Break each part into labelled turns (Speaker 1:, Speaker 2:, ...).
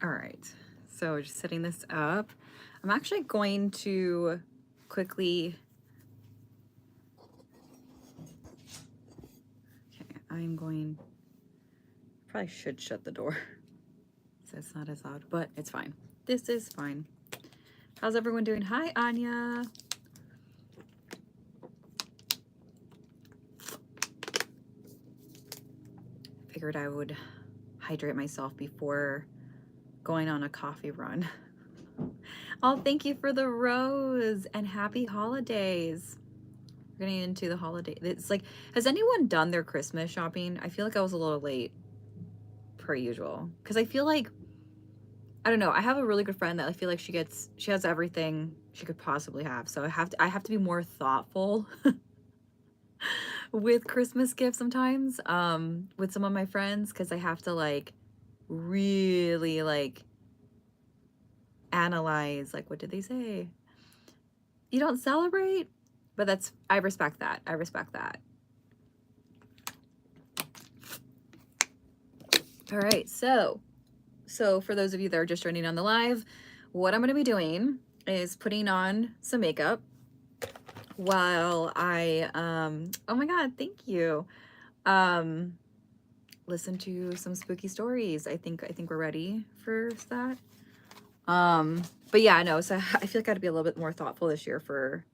Speaker 1: All right, so just setting this up. I'm actually going to quickly, okay, I'm going, probably should shut the door so it's not as loud, but it's fine. This is fine. How's everyone doing? Hi, Anya. Figured I would hydrate myself before going on a coffee run. Oh, thank you for the rose and happy holidays. We're getting into the holiday. It's like, has anyone done their Christmas shopping? I feel like I was a little late per usual because I feel like, I don't know, I have a really good friend that I feel like she has everything she could possibly have. So I have to be more thoughtful with Christmas gifts sometimes with some of my friends because I have to like really like analyze like what did they say? You don't celebrate? But that's, I respect that. I respect that. All right, so for those of you that are just joining on the live, what I'm going to be doing is putting on some makeup while I oh my god, thank you. Listen to some spooky stories. I think we're ready for that. But yeah, no, so I feel like I got to be a little bit more thoughtful this year for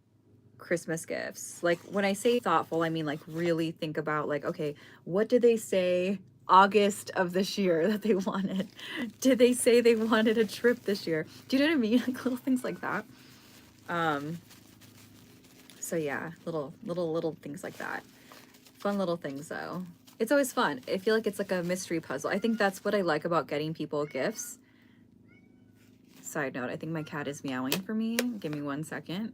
Speaker 1: Christmas gifts. Like when I say thoughtful, I mean like really think about like, okay, what did they say August of this year that they wanted? Did they say they wanted a trip this year? Do you know what I mean? Like little things like that. So yeah, little things like that. Fun little things though. It's always fun. I feel like it's like a mystery puzzle. I think that's what I like about getting people gifts. Side note, I think my cat is meowing for me. Give me 1 second.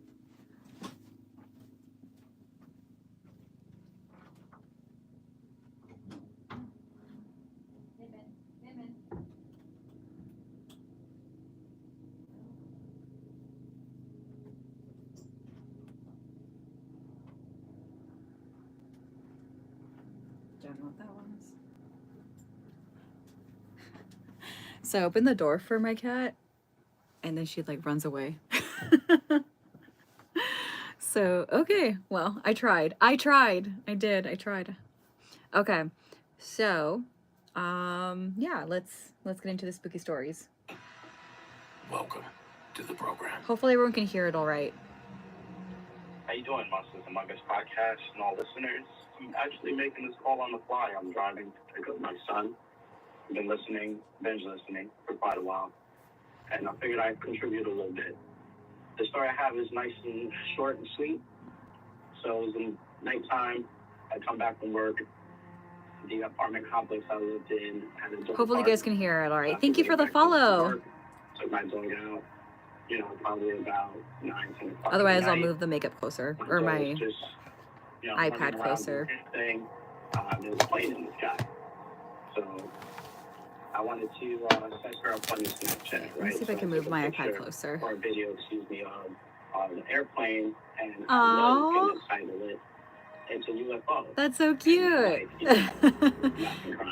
Speaker 1: Don't know what that was. So I open the door for my cat and then she like runs away. So, okay, well, I tried. I did. I tried. Okay. So, yeah, let's get into the spooky stories.
Speaker 2: Welcome to the program.
Speaker 1: Hopefully everyone can hear it all right.
Speaker 2: How you doing, Monsters Among Us podcast and all listeners? I'm actually making this call on the fly. I'm driving to pick up my son. I've been listening, binge listening for quite a while, and I figured I'd contribute a little bit. The story I have is nice and short and sweet. So it was in nighttime. I come back from work. The apartment complex I lived in had a door.
Speaker 1: Hopefully you guys can hear it all right. Thank you for the follow.
Speaker 2: Took my dog out. You know, probably about 9, 10 o'clock.
Speaker 1: Otherwise, I'll move the makeup closer or my
Speaker 2: just,
Speaker 1: iPad closer.
Speaker 2: Thing. There's a plane in the sky. So I wanted to set her up on the Snapchat, right?
Speaker 1: Let's see if I can move my iPad closer.
Speaker 2: Or a video, excuse me, of an airplane, and I was going to title it, "It's a UFO."
Speaker 1: That's so cute.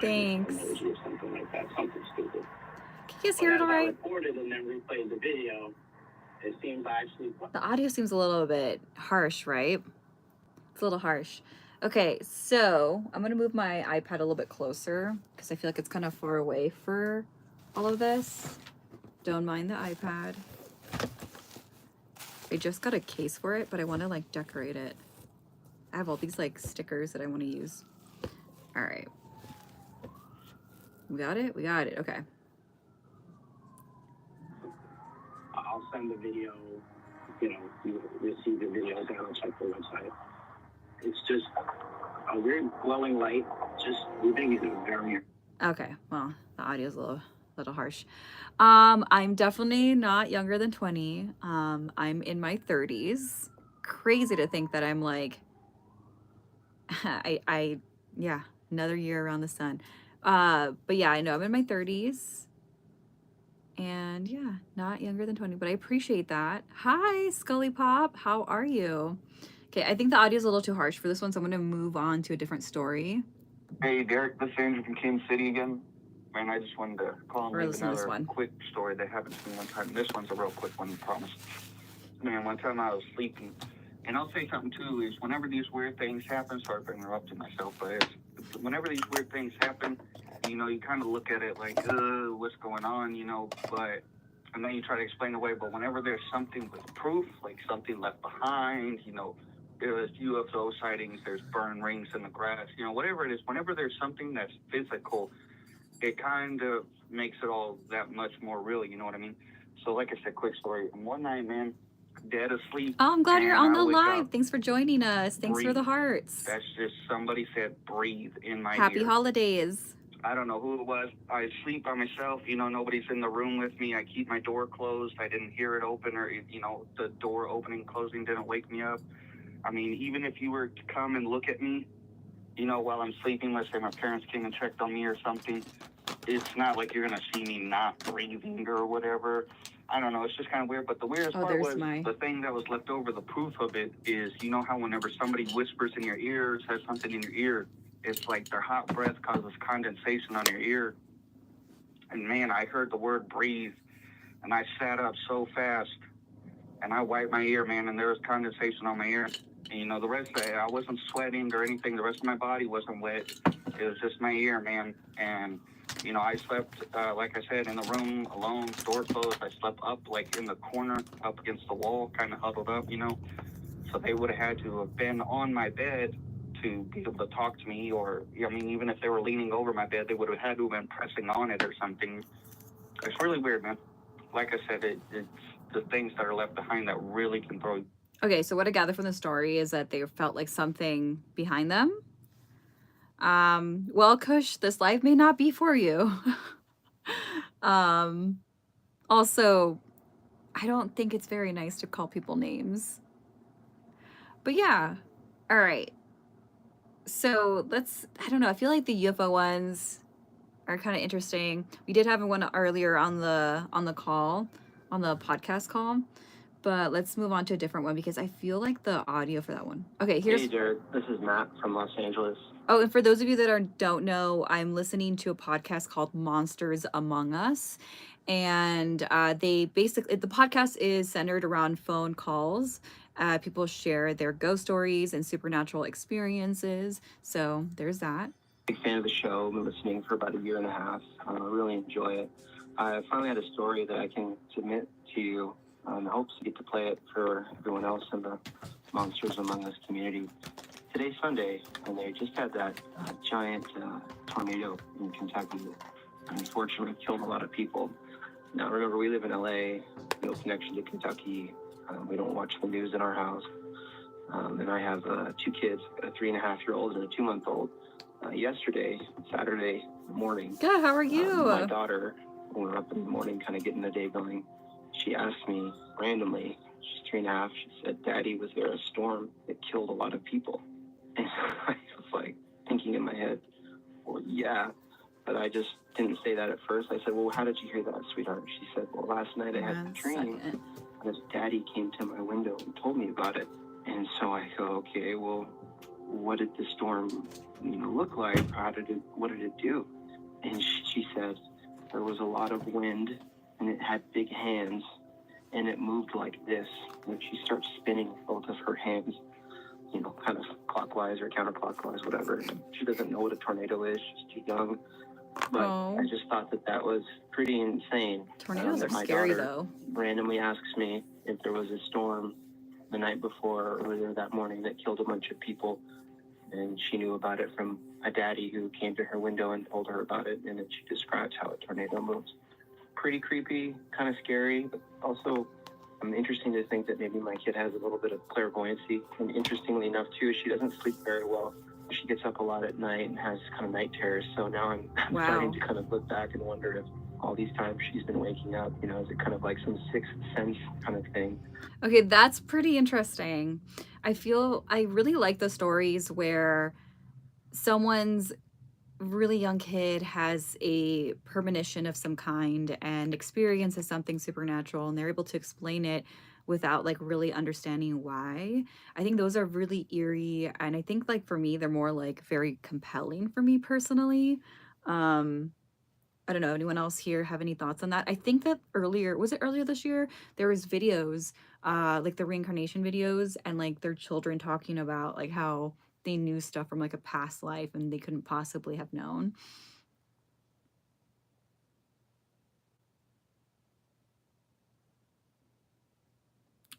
Speaker 1: Thanks.
Speaker 2: Something like that, something stupid.
Speaker 1: Can you guys hear it all right?
Speaker 2: I recorded and then replayed the video. It seems actually
Speaker 1: the audio seems a little bit harsh, right? It's a little harsh. Okay, so I'm gonna move my iPad a little bit closer because I feel like it's kind of far away for all of this. Don't mind the iPad. I just got a case for it, but I want to like decorate it. I have all these like stickers that I want to use. All right. We got it? We got it. Okay.
Speaker 2: I'll send the video, you receive the videos and I'll check the website. It's just a weird glowing light, just moving in a very...
Speaker 1: Okay, well, the audio's a little harsh. I'm definitely not younger than 20. I'm in my 30s. Crazy to think that I'm like, yeah, another year around the sun. But yeah, I know I'm in my 30s. And yeah, not younger than 20, but I appreciate that. Hi, Scully Pop. How are you? Okay, I think the audio is a little too harsh for this one, so I'm going to move on to a different story.
Speaker 3: Hey, Derek the Stranger from Kansas City again.
Speaker 2: Man, I just wanted to call and
Speaker 1: Or
Speaker 2: leave
Speaker 1: listen to this
Speaker 2: another
Speaker 1: one.
Speaker 2: quick story that happened to me one time. This one's a real quick one, I promise. Man, one time I was sleeping, and I'll say something too, is whenever these weird things happen, sorry for interrupting myself, but whenever these weird things happen, you know, you kind of look at it like, what's going on, you know, and then you try to explain away, but whenever there's something with proof, like something left behind, you know, there's UFO sightings, there's burned rings in the grass, you know, whatever it is, whenever there's something that's physical, it kind of makes it all that much more real, you know what I mean? So like I said, quick story. One night, man, dead asleep.
Speaker 1: Oh, I'm glad you're
Speaker 2: and
Speaker 1: on
Speaker 2: I
Speaker 1: the
Speaker 2: wake
Speaker 1: live.
Speaker 2: up,
Speaker 1: Thanks for joining us. Thanks for the
Speaker 2: breathe.
Speaker 1: hearts.
Speaker 2: That's just somebody said breathe in my
Speaker 1: Happy
Speaker 2: ear.
Speaker 1: holidays.
Speaker 2: I don't know who it was. I sleep by myself. You know, nobody's in the room with me. I keep my door closed. I didn't hear it open, or, you know, the door opening, closing didn't wake me up. I mean, even if you were to come and look at me, you know, while I'm sleeping, let's say my parents came and checked on me or something, it's not like you're going to see me not breathing or whatever. I don't know. It's just kind of weird. But the weirdest part was the thing that was left over, the proof of it is, you know how whenever somebody whispers in your ear, says something in your ear, it's like their hot breath causes condensation on your ear. And man, I heard the word breathe, and I sat up so fast, and I wiped my ear, man, and there was condensation on my ear. And, you know, the rest of it, I wasn't sweating or anything. The rest of my body wasn't wet. It was just my ear, man. And, you know, I slept, like I said, in the room alone, door closed. I slept up, like, in the corner, up against the wall, kind of huddled up, you know. So they would have had to have been on my bed to be able to talk to me, or, I mean, even if they were leaning over my bed, they would have had to have been pressing on it or something. It's really weird, man. Like I said, it's the things that are left behind that really can throw you.
Speaker 1: Okay, so what I gather from the story is that they felt like something behind them. Well, Kush, this life may not be for you. Also, I don't think it's very nice to call people names. But yeah, all right. So I don't know, I feel like the UFO ones are kind of interesting. We did have one earlier on the call, on the podcast call, but let's move on to a different one because I feel like the audio for that one. Okay, here's.
Speaker 2: Hey, Jared. This is Matt from Los Angeles.
Speaker 1: Oh, and for those of you that don't know, I'm listening to a podcast called Monsters Among Us. And they basically, the podcast is centered around phone calls. People share their ghost stories and supernatural experiences. So there's that.
Speaker 2: Big fan of the show. Been listening for about a year and a half. I really enjoy it. I finally had a story that I can submit to you. I hope to get to play it for everyone else in the Monsters Among Us community. Today's Sunday, and they just had that giant tornado in Kentucky. Unfortunately, killed a lot of people. Now, remember, we live in LA, no connection to Kentucky. We don't watch the news in our house. And I have two kids, a 3.5-year-old and a 2-month-old. Yesterday, Saturday morning.
Speaker 1: Good, how are you?
Speaker 2: My daughter, when we were up in the morning, kind of getting the day going, she asked me randomly, she's 3.5, she said, "Daddy, was there a storm that killed a lot of people?" And I was like thinking in my head, well, yeah, but I just didn't say that at first. I said, "Well, how did you hear that, sweetheart?" She said, "Well, last night I had a dream, and his daddy came to my window and told me about it." And so I go, okay, well, what did the storm, look like? What did it do? And she said, there was a lot of wind, and it had big hands, and it moved like this. And she starts spinning both of her hands, kind of clockwise or counterclockwise, whatever. And she doesn't know what a tornado is. She's too young. But I just thought that was pretty insane.
Speaker 1: Tornadoes are scary, though.
Speaker 2: Randomly asks me if there was a storm the night before or earlier that morning that killed a bunch of people. And she knew about it from a daddy who came to her window and told her about it. And then she describes how a tornado moves. Pretty creepy, kind of scary, but also interesting to think that maybe my kid has a little bit of clairvoyancy. And interestingly enough, too, she doesn't sleep very well. She gets up a lot at night and has kind of night terrors. So now I'm starting to kind of look back and wonder if all these times she's been waking up, is it kind of like some sixth sense kind of thing?
Speaker 1: Okay, that's pretty interesting. I really like the stories where someone's really young kid has a premonition of some kind and experiences something supernatural, and they're able to explain it without like really understanding why. I think those are really eerie, and I think like for me they're more like very compelling for me personally. I don't know, anyone else here have any thoughts on that? I think that was it earlier this year? There was videos, like the reincarnation videos, and like their children talking about like how they knew stuff from like a past life and they couldn't possibly have known.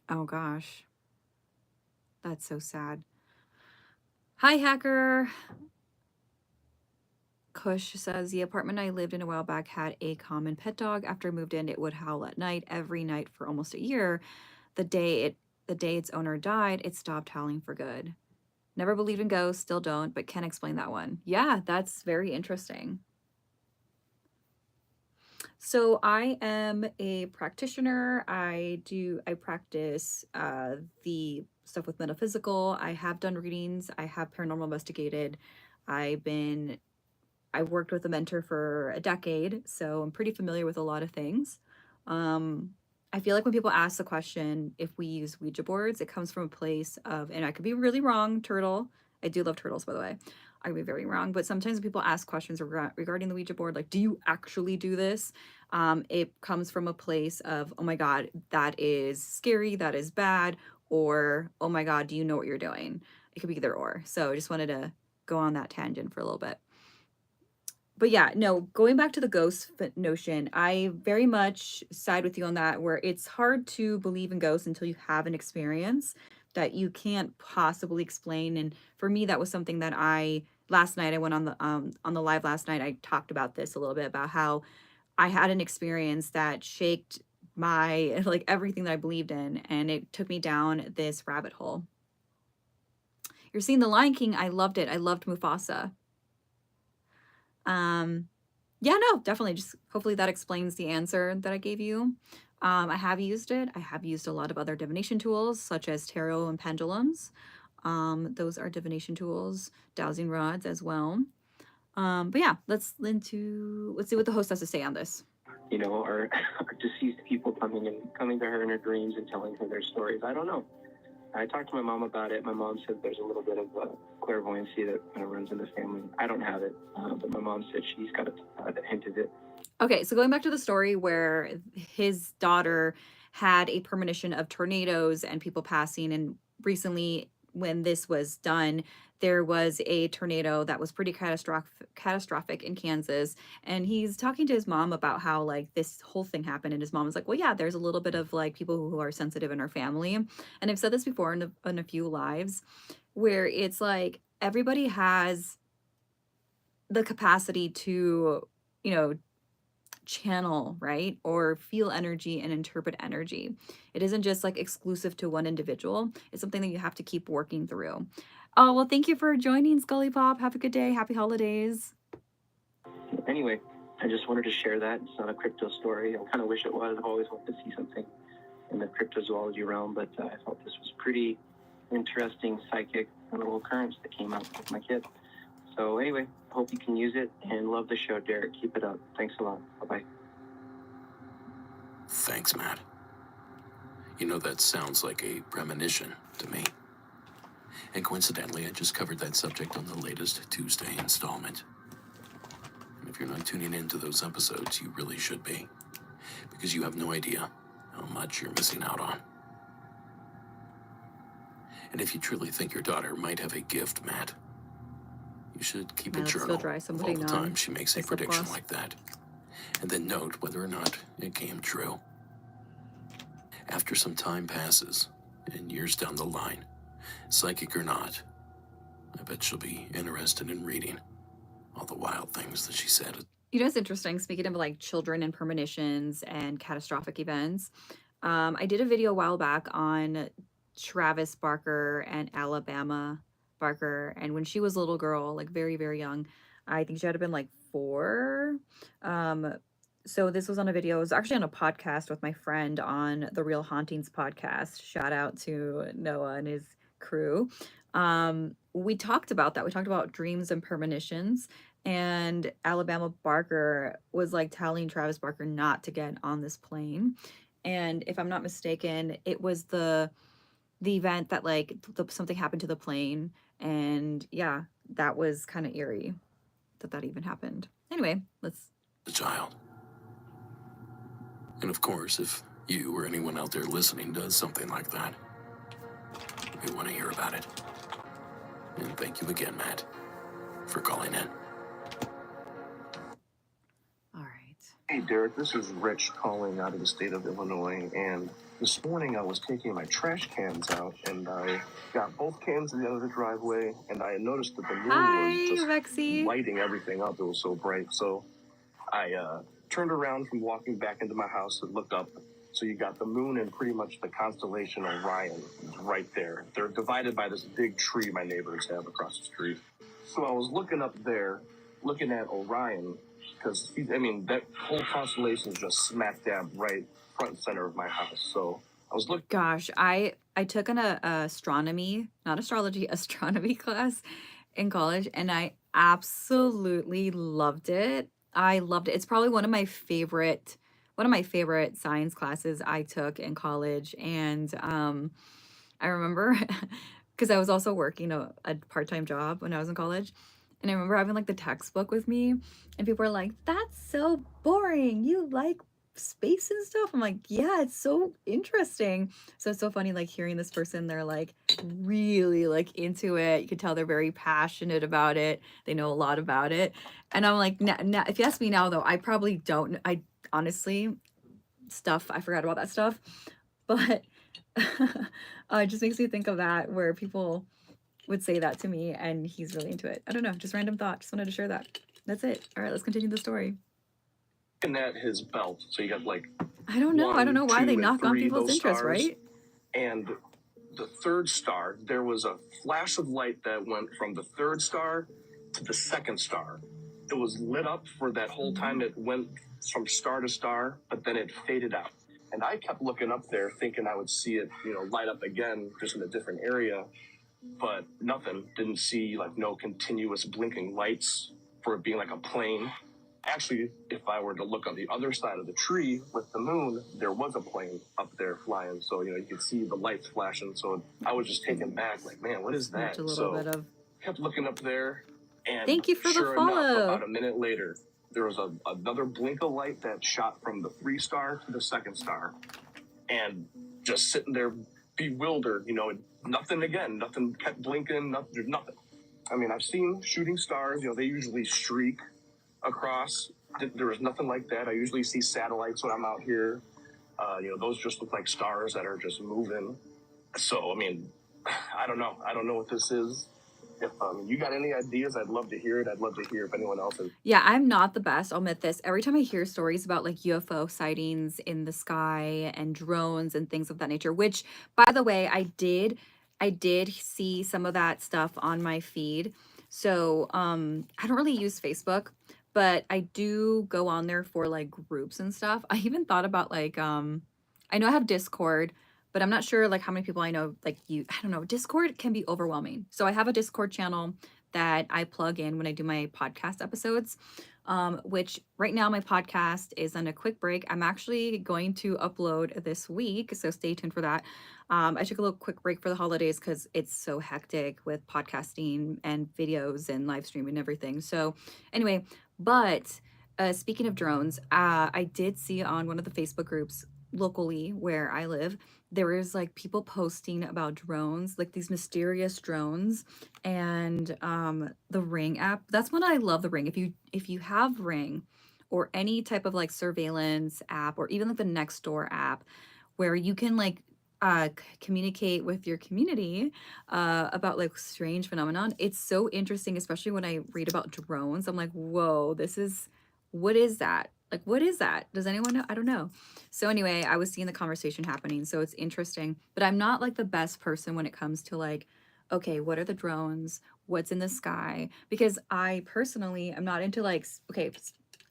Speaker 1: Oh gosh, that's so sad. Hi, hacker. Kush says the apartment I lived in a while back had a common pet dog. After I moved in, it would howl at night every night for almost a year. The day its owner died, it stopped howling for good. Never believed in ghosts, still don't, but can explain that one. Yeah, that's very interesting. So I am a practitioner. I practice the stuff with metaphysical. I have done readings. I have paranormal investigated. I've been I worked with a mentor for a decade, so I'm pretty familiar with a lot of things. Um, I feel like when people ask the question if we use Ouija boards, it comes from a place of, and I could be really wrong, turtle. I do love turtles, by the way. I could be very wrong, but sometimes when people ask questions regarding the Ouija board, like, do you actually do this? It comes from a place of, oh my God, that is scary, that is bad, or oh my God, do you know what you're doing? It could be either or. So I just wanted to go on that tangent for a little bit. But yeah, no, going back to the notion, I very much side with you on that, where it's hard to believe in ghosts until you have an experience that you can't possibly explain. And for me, that was something that last night I went on the live last night. I talked about this a little bit about how I had an experience that shaked my like everything that I believed in, and it took me down this rabbit hole. You're seeing The Lion King. I loved it. I loved Mufasa. Yeah, no, definitely. Just hopefully that explains the answer that I gave you. I have used it. I have used a lot of other divination tools, such as tarot and pendulums. Those are divination tools, dowsing rods as well. But yeah, let's see what the host has to say on this.
Speaker 2: You know, our deceased people coming to her in her dreams and telling her their stories. I don't know. I talked to my mom about it. My mom said there's a little bit of clairvoyancy that kind of runs in the family. I don't have it, but my mom said she's got a hint of it.
Speaker 1: Okay, so going back to the story where his daughter had a premonition of tornadoes and people passing, and recently when this was done, there was a tornado that was pretty catastrophic in Kansas, and he's talking to his mom about how like this whole thing happened, and his mom was like, well, yeah, there's a little bit of like people who are sensitive in our family, and I've said this before in a few lives, where it's like everybody has the capacity to, you know, channel, right? Or feel energy and interpret energy. It isn't just like exclusive to one individual. It's something that you have to keep working through. Oh, well, thank you for joining, Scully Pop. Have a good day. Happy holidays.
Speaker 2: Anyway, I just wanted to share that. It's not a crypto story. I kind of wish it was. I've always wanted to see something in the cryptozoology realm, but I thought this was pretty interesting psychic little occurrence that came out with my kid. So anyway, hope you can use it and love the show, Derek. Keep it up. Thanks a lot. Bye-bye.
Speaker 3: Thanks, Matt. You know, that sounds like a premonition to me. And coincidentally, I just covered that subject on the latest Tuesday installment. And if you're not tuning into those episodes, you really should be. Because you have no idea how much you're missing out on. And if you truly think your daughter might have a gift, Matt, you should keep a journal of all the times she makes a prediction like that. And then note whether or not it came true. After some time passes, and years down the line, psychic or not, I bet she'll be interested in reading all the wild things that she said.
Speaker 1: You know, it's interesting, speaking of like children and premonitions and catastrophic events. I did a video a while back on Travis Barker and Alabama Barker. And when she was a little girl, like very, very young, I think she had been like 4. So this was on a video. It was actually on a podcast with my friend on the Real Hauntings podcast. Shout out to Noah and his crew. We talked about that. We talked about dreams and premonitions. And Alabama Barker was like telling Travis Barker not to get on this plane. And if I'm not mistaken, it was the event that like something happened to the plane. And yeah, that was kind of eerie that even happened. Anyway, let's
Speaker 3: the child. And of course, if you or anyone out there listening does something like that, we want to hear about it. And thank you again, Matt, for calling in.
Speaker 1: All right.
Speaker 4: Hey, Derek, this is Rich calling out of the state of Illinois, and this morning I was taking my trash cans out, and I got both cans at the end of the driveway, and I noticed that the moon was just
Speaker 1: Vexy.
Speaker 4: lighting everything up. It was so bright, so I turned around from walking back into my house and looked up. So you got the moon and pretty much the constellation Orion right there. They're divided by this big tree my neighbors have across the street. So I was looking up there, looking at Orion, because, I mean, that whole constellation is just smack dab right front and center of my house. So I was looking.
Speaker 1: Gosh, I took an astronomy, not astrology, astronomy class in college, and I absolutely loved it. I loved it. It's probably one of my favorite science classes I took in college. And I remember because I was also working a part-time job when I was in college. And I remember having like the textbook with me, and people were like, "That's so boring. You like space and stuff?" I'm like, "Yeah, it's so interesting." So it's so funny, like hearing this person, they're like really like into it. You could tell they're very passionate about it. They know a lot about it. And I'm like, now, if you ask me now though, I probably don't. I honestly, I forgot about that stuff. But it just makes me think of that, where people would say that to me, and he's really into it. I don't know, just random thought. Just wanted to share that. That's it. All right, let's continue the story.
Speaker 4: Looking at his belt, so you got like
Speaker 1: I don't know why
Speaker 4: 1,
Speaker 1: they
Speaker 4: 2,
Speaker 1: knock on
Speaker 4: 3,
Speaker 1: people's
Speaker 4: those
Speaker 1: interests,
Speaker 4: stars.
Speaker 1: right?
Speaker 4: And the third star, there was a flash of light that went from the third star to the second star. It was lit up for that whole time. It went from star to star, but then it faded out. And I kept looking up there thinking I would see it, light up again, just in a different area, but nothing. Didn't see like no continuous blinking lights for it being like a plane. Actually, if I were to look on the other side of the tree with the moon, there was a plane up there flying. So, you could see the lights flashing. So I was just taken back, like, man, what is that?
Speaker 1: A little bit of.
Speaker 4: Kept looking up there, and
Speaker 1: thank you for
Speaker 4: sure
Speaker 1: the follow.
Speaker 4: enough, about a minute later, there was another blink of light that shot from the 3-star to the second star. And just sitting there bewildered, nothing again. Nothing kept blinking, nothing. I mean, I've seen shooting stars, they usually streak across. There was nothing like that. I usually see satellites when I'm out here. Those just look like stars that are just moving. So, I mean, I don't know. I don't know what this is. If you got any ideas, I'd love to hear it. I'd love to hear if anyone else is.
Speaker 1: Yeah, I'm not the best. I'll admit this. Every time I hear stories about like UFO sightings in the sky and drones and things of that nature, which, by the way, I did see some of that stuff on my feed. So I don't really use Facebook, but I do go on there for like groups and stuff. I even thought about like I know I have Discord, but I'm not sure like how many people I know like I don't know. Discord can be overwhelming. So I have a Discord channel that I plug in when I do my podcast episodes, which right now my podcast is on a quick break. I'm actually going to upload this week, so stay tuned for that. I took a little quick break for the holidays because it's so hectic with podcasting and videos and live streaming and everything. So anyway, but speaking of drones, I did see on one of the Facebook groups locally where I live, there is like people posting about drones, like these mysterious drones, and the Ring app. That's when I love the Ring. If you have Ring or any type of like surveillance app, or even like the Nextdoor app, where you can like communicate with your community about like strange phenomenon, it's so interesting, especially when I read about drones. I'm like, whoa, what is that? Like, what is that? Does anyone know? I don't know. So anyway, I was seeing the conversation happening, so it's interesting. But I'm not like the best person when it comes to like, okay, what are the drones? What's in the sky? Because I personally am not into like, okay,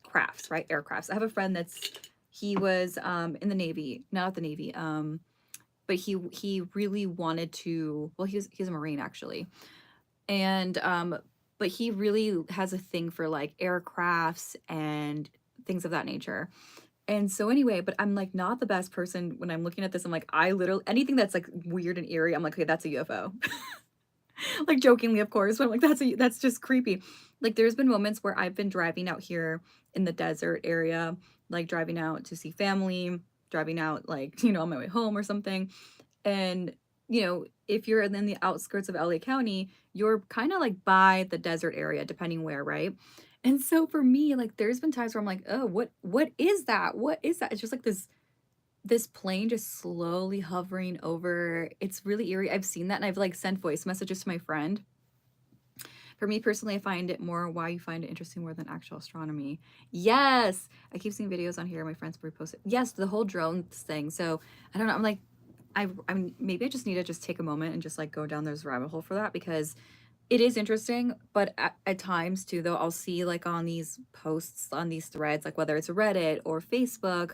Speaker 1: crafts, right? Aircrafts. I have a friend he was in the Navy, not at the Navy, but he really wanted to, well, he's a Marine actually. And but he really has a thing for like aircrafts and things of that nature. And so anyway, but I'm like not the best person when I'm looking at this. I'm like, I literally, anything that's like weird and eerie, I'm like, okay, that's a UFO. Like jokingly, of course, but I'm like, that's just creepy. Like there's been moments where I've been driving out here in the desert area, like driving out to see family, driving out like, you know, on my way home or something. And, you know, if you're in the outskirts of LA County, you're kind of like by the desert area, depending where, right? And so for me, like there's been times where I'm like, oh, what is that? What is that? It's just like this plane just slowly hovering over. It's really eerie. I've seen that and I've like sent voice messages to my friend. For me personally, I find it more why you find it interesting more than actual astronomy. Yes, I keep seeing videos on here. My friends repost it. Yes, the whole drone thing. So I don't know. I'm like, I'm maybe I just need to just take a moment and just like go down this rabbit hole for that, because it is interesting. But at times too, though, I'll see like on these posts, on these threads, like whether it's Reddit or Facebook,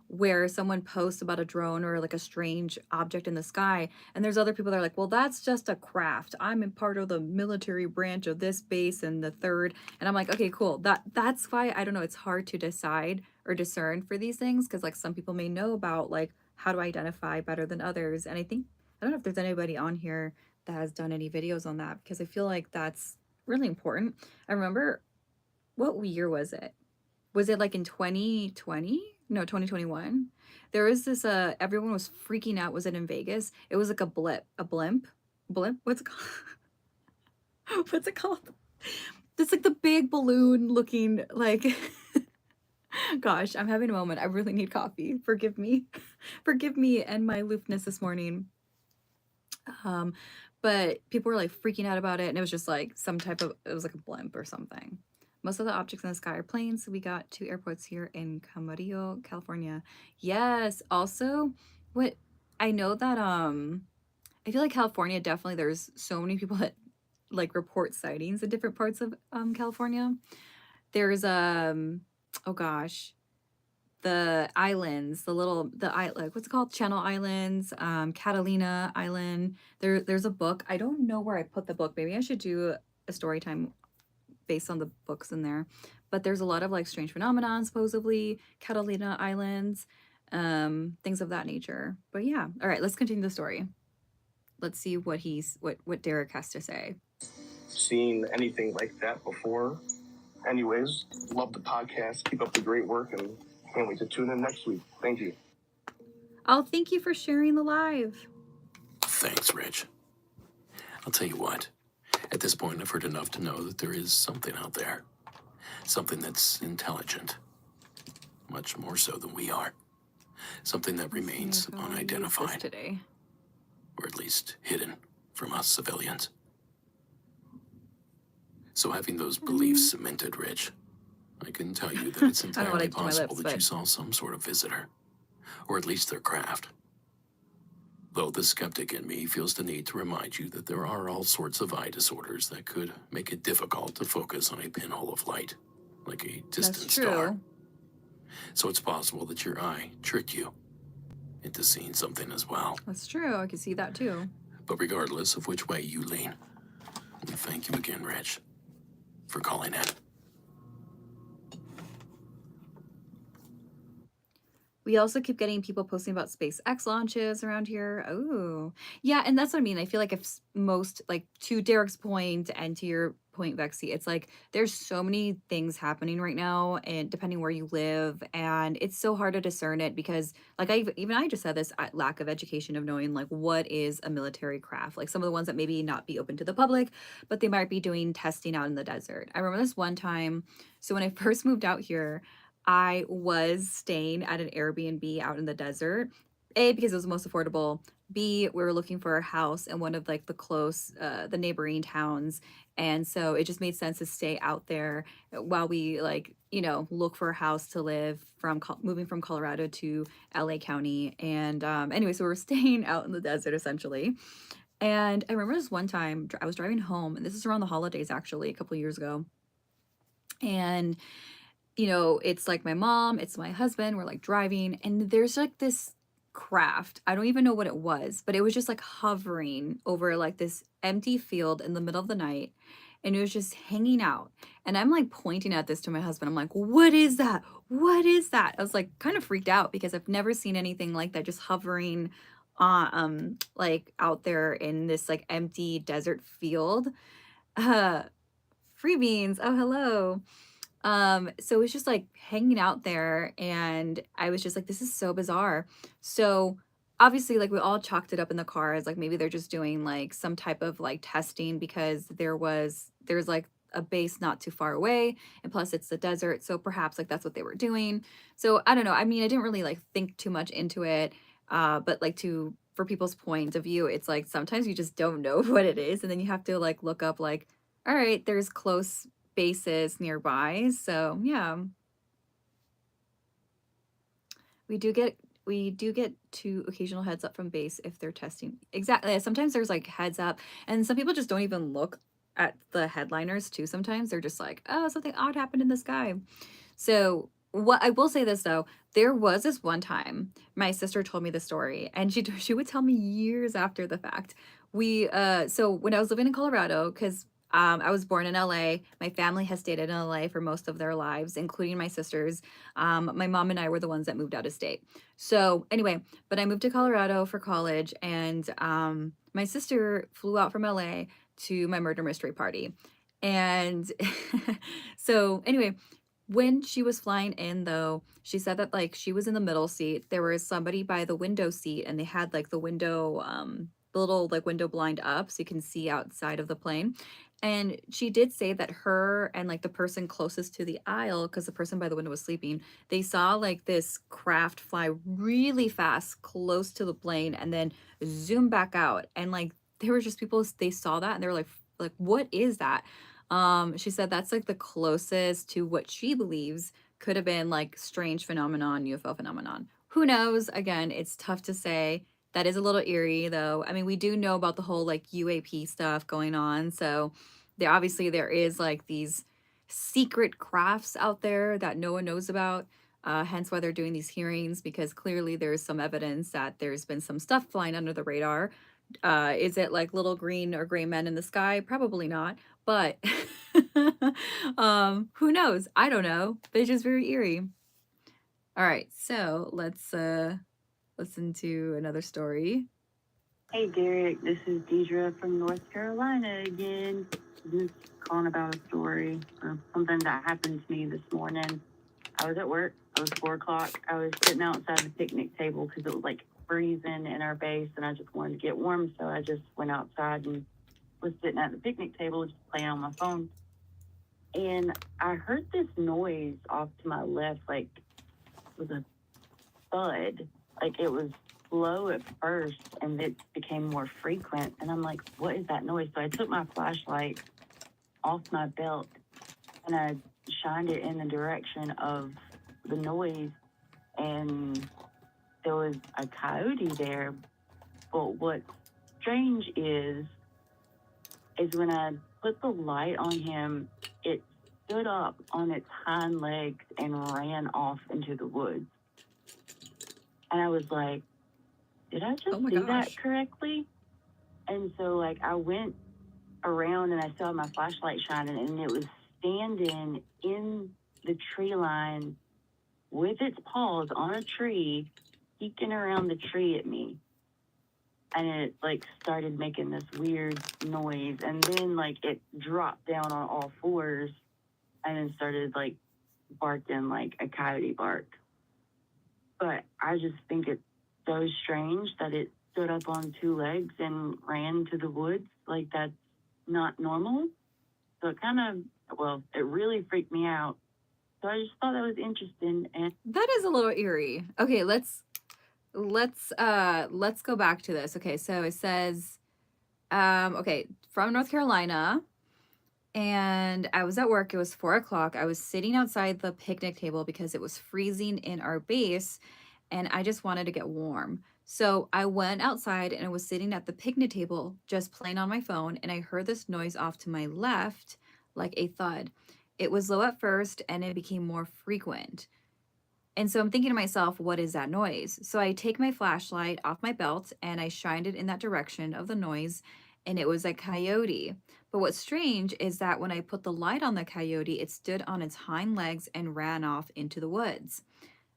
Speaker 1: where someone posts about a drone or like a strange object in the sky, and there's other people that are like, well, that's just a craft. I'm in part of the military branch of this base and the third. And I'm like, okay, cool. That's why I don't know, it's hard to decide or discern for these things, because like some people may know about like how to identify better than others. And I don't know if there's anybody on here that has done any videos on that, because I feel like that's really important. I remember, what year was it? Was it like in 2020? No, 2021. There was this everyone was freaking out. Was it in Vegas? It was like a blimp. What's it called? What's it called? It's like the big balloon looking like gosh, I'm having a moment. I really need coffee. Forgive me. Forgive me and my aloofness this morning. But people were like freaking out about it, and it was just like it was like a blimp or something. Most of the objects in the sky are planes. So we got 2 airports here in Camarillo, California. Yes. Also, what I know that I feel like California, definitely there's so many people that like report sightings in different parts of California. There's oh gosh, the islands, like what's it called? Channel Islands, Catalina Island. There's a book. I don't know where I put the book. Maybe I should do a story time based on the books in there. But there's a lot of like strange phenomenon, supposedly, Catalina Islands, things of that nature. But yeah. All right, let's continue the story. Let's see what Derek has to say.
Speaker 4: Seen anything like that before. Anyways, love the podcast. Keep up the great work, and can't wait to tune in next week. Thank you.
Speaker 1: Oh, thank you for sharing the live.
Speaker 3: Thanks, Rich. I'll tell you what. At this point, I've heard enough to know that there is something out there. Something that's intelligent. Much more so than we are. Something that remains unidentified.
Speaker 1: Today.
Speaker 3: Or at least hidden from us civilians. So having those beliefs cemented, Rich, I can tell you that it's entirely possible that you saw some sort of visitor. Or at least their craft. Though the skeptic in me feels the need to remind you that there are all sorts of eye disorders that could make it difficult to focus on a pinhole of light, like a distant star. So it's possible that your eye tricked you into seeing something as well.
Speaker 1: That's true. I can see that too.
Speaker 3: But regardless of which way you lean, we thank you again, Rich, for calling in.
Speaker 1: We also keep getting people posting about SpaceX launches around here. Oh, yeah. And that's what I mean. I feel like if most, like to Derek's point and to your point, Vexy, it's like there's so many things happening right now, and depending where you live, and it's so hard to discern it because, like, I just said this lack of education of knowing like what is a military craft. Like some of the ones that maybe not be open to the public, but they might be doing testing out in the desert. I remember this one time. So when I first moved out here, I was staying at an Airbnb out in the desert. A, because it was the most affordable. B, we were looking for a house in one of like the neighboring towns. And so it just made sense to stay out there while we like, look for a house to live moving from Colorado to LA County. And anyway, so we were staying out in the desert essentially. And I remember this one time I was driving home, and this is around the holidays actually, a couple years ago. And it's like my mom, it's my husband, we're like driving, and there's like this craft. I don't even know what it was, but it was just like hovering over like this empty field in the middle of the night, and it was just hanging out. And I'm like pointing at this to my husband. I'm like, what is that? What is that? I was like kind of freaked out because I've never seen anything like that, just hovering like out there in this like empty desert field. Free beans. Oh, hello. So it was just like hanging out there, and I was just like, this is so bizarre. So obviously, like we all chalked it up in the car as like maybe they're just doing like some type of like testing because there's like a base not too far away, and plus it's the desert, so perhaps like that's what they were doing. So I don't know. I mean, I didn't really like think too much into it. But like to for people's point of view, it's like sometimes you just don't know what it is, and then you have to like look up like, all right, there's close bases nearby. So yeah, we do get two occasional heads up from base if they're testing. Exactly. Sometimes there's like heads up, and some people just don't even look at the headliners too. Sometimes they're just like, oh, something odd happened in the sky. So what I will say this though, there was this one time my sister told me the story, and she would tell me years after the fact. We so when I was living in Colorado, because I was born in LA. My family has stayed in LA for most of their lives, including my sisters. My mom and I were the ones that moved out of state. So anyway, but I moved to Colorado for college, and my sister flew out from LA to my murder mystery party. And so anyway, when she was flying in though, she said that like she was in the middle seat. There was somebody by the window seat, and they had like the window the little like window blind up so you can see outside of the plane. And she did say that her and like the person closest to the aisle, because the person by the window was sleeping, they saw like this craft fly really fast close to the plane and then zoom back out. And like there were just people, they saw that and they were like, what is that? She said that's like the closest to what she believes could have been like strange phenomenon, UFO phenomenon. Who knows? Again, it's tough to say. That is a little eerie though. I mean, we do know about the whole like UAP stuff going on. So there is like these secret crafts out there that no one knows about. Hence why they're doing these hearings, because clearly there's some evidence that there's been some stuff flying under the radar. Is it like little green or gray men in the sky? Probably not. But who knows? I don't know. But it's just very eerie. All right, so let's listen to another story.
Speaker 5: Hey Derek, this is Deidre from North Carolina again. Just calling about a story or something that happened to me this morning. I was at work. It was 4 o'clock. I was sitting outside the picnic table because it was like freezing in our base, and I just wanted to get warm, so I just went outside and was sitting at the picnic table just playing on my phone. And I heard this noise off to my left, like it was a thud. Like it was low at first and it became more frequent. And I'm like, what is that noise? So I took my flashlight off my belt and I shined it in the direction of the noise. And there was a coyote there. But what's strange is when I put the light on him, it stood up on its hind legs and ran off into the woods. And I was like, did I just do that correctly? And so like I went around and I saw my flashlight shining, and it was standing in the tree line with its paws on a tree, peeking around the tree at me. And it like started making this weird noise, and then like it dropped down on all fours and then started like barking like a coyote bark. But I just think it's so strange that it stood up on 2 legs and ran to the woods. Like that's not normal. So it it really freaked me out. So I just thought that was interesting. And
Speaker 1: that is a little eerie. Okay, let's go back to this. Okay, so it says okay, from North Carolina, and I was at work. It was 4 o'clock. I was sitting outside the picnic table because it was freezing in our base, and I just wanted to get warm. So I went outside and I was sitting at the picnic table just playing on my phone, and I heard this noise off to my left, like a thud. It was low at first and it became more frequent. And so I'm thinking to myself, what is that noise? So I take my flashlight off my belt and I shined it in that direction of the noise, and it was a coyote. But what's strange is that when I put the light on the coyote, it stood on its hind legs and ran off into the woods.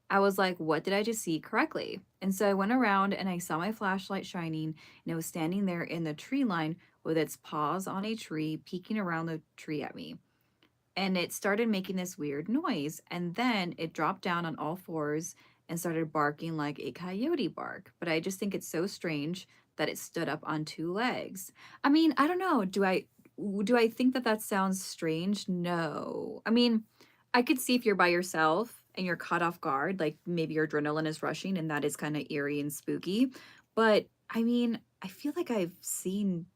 Speaker 1: I was like, what did I just see correctly? And so I went around and I saw my flashlight shining, and it was standing there in the tree line with its paws on a tree, peeking around the tree at me. and it started making this weird noise, and then it dropped down on all fours and started barking like a coyote bark. But I just think it's so strange that it stood up on two legs. I mean, I don't know. Do I think that that sounds strange? No. I mean, I could see if you're by yourself and you're caught off guard, like maybe your adrenaline is rushing and that is kind of eerie and spooky. But I mean, I feel like might have seen,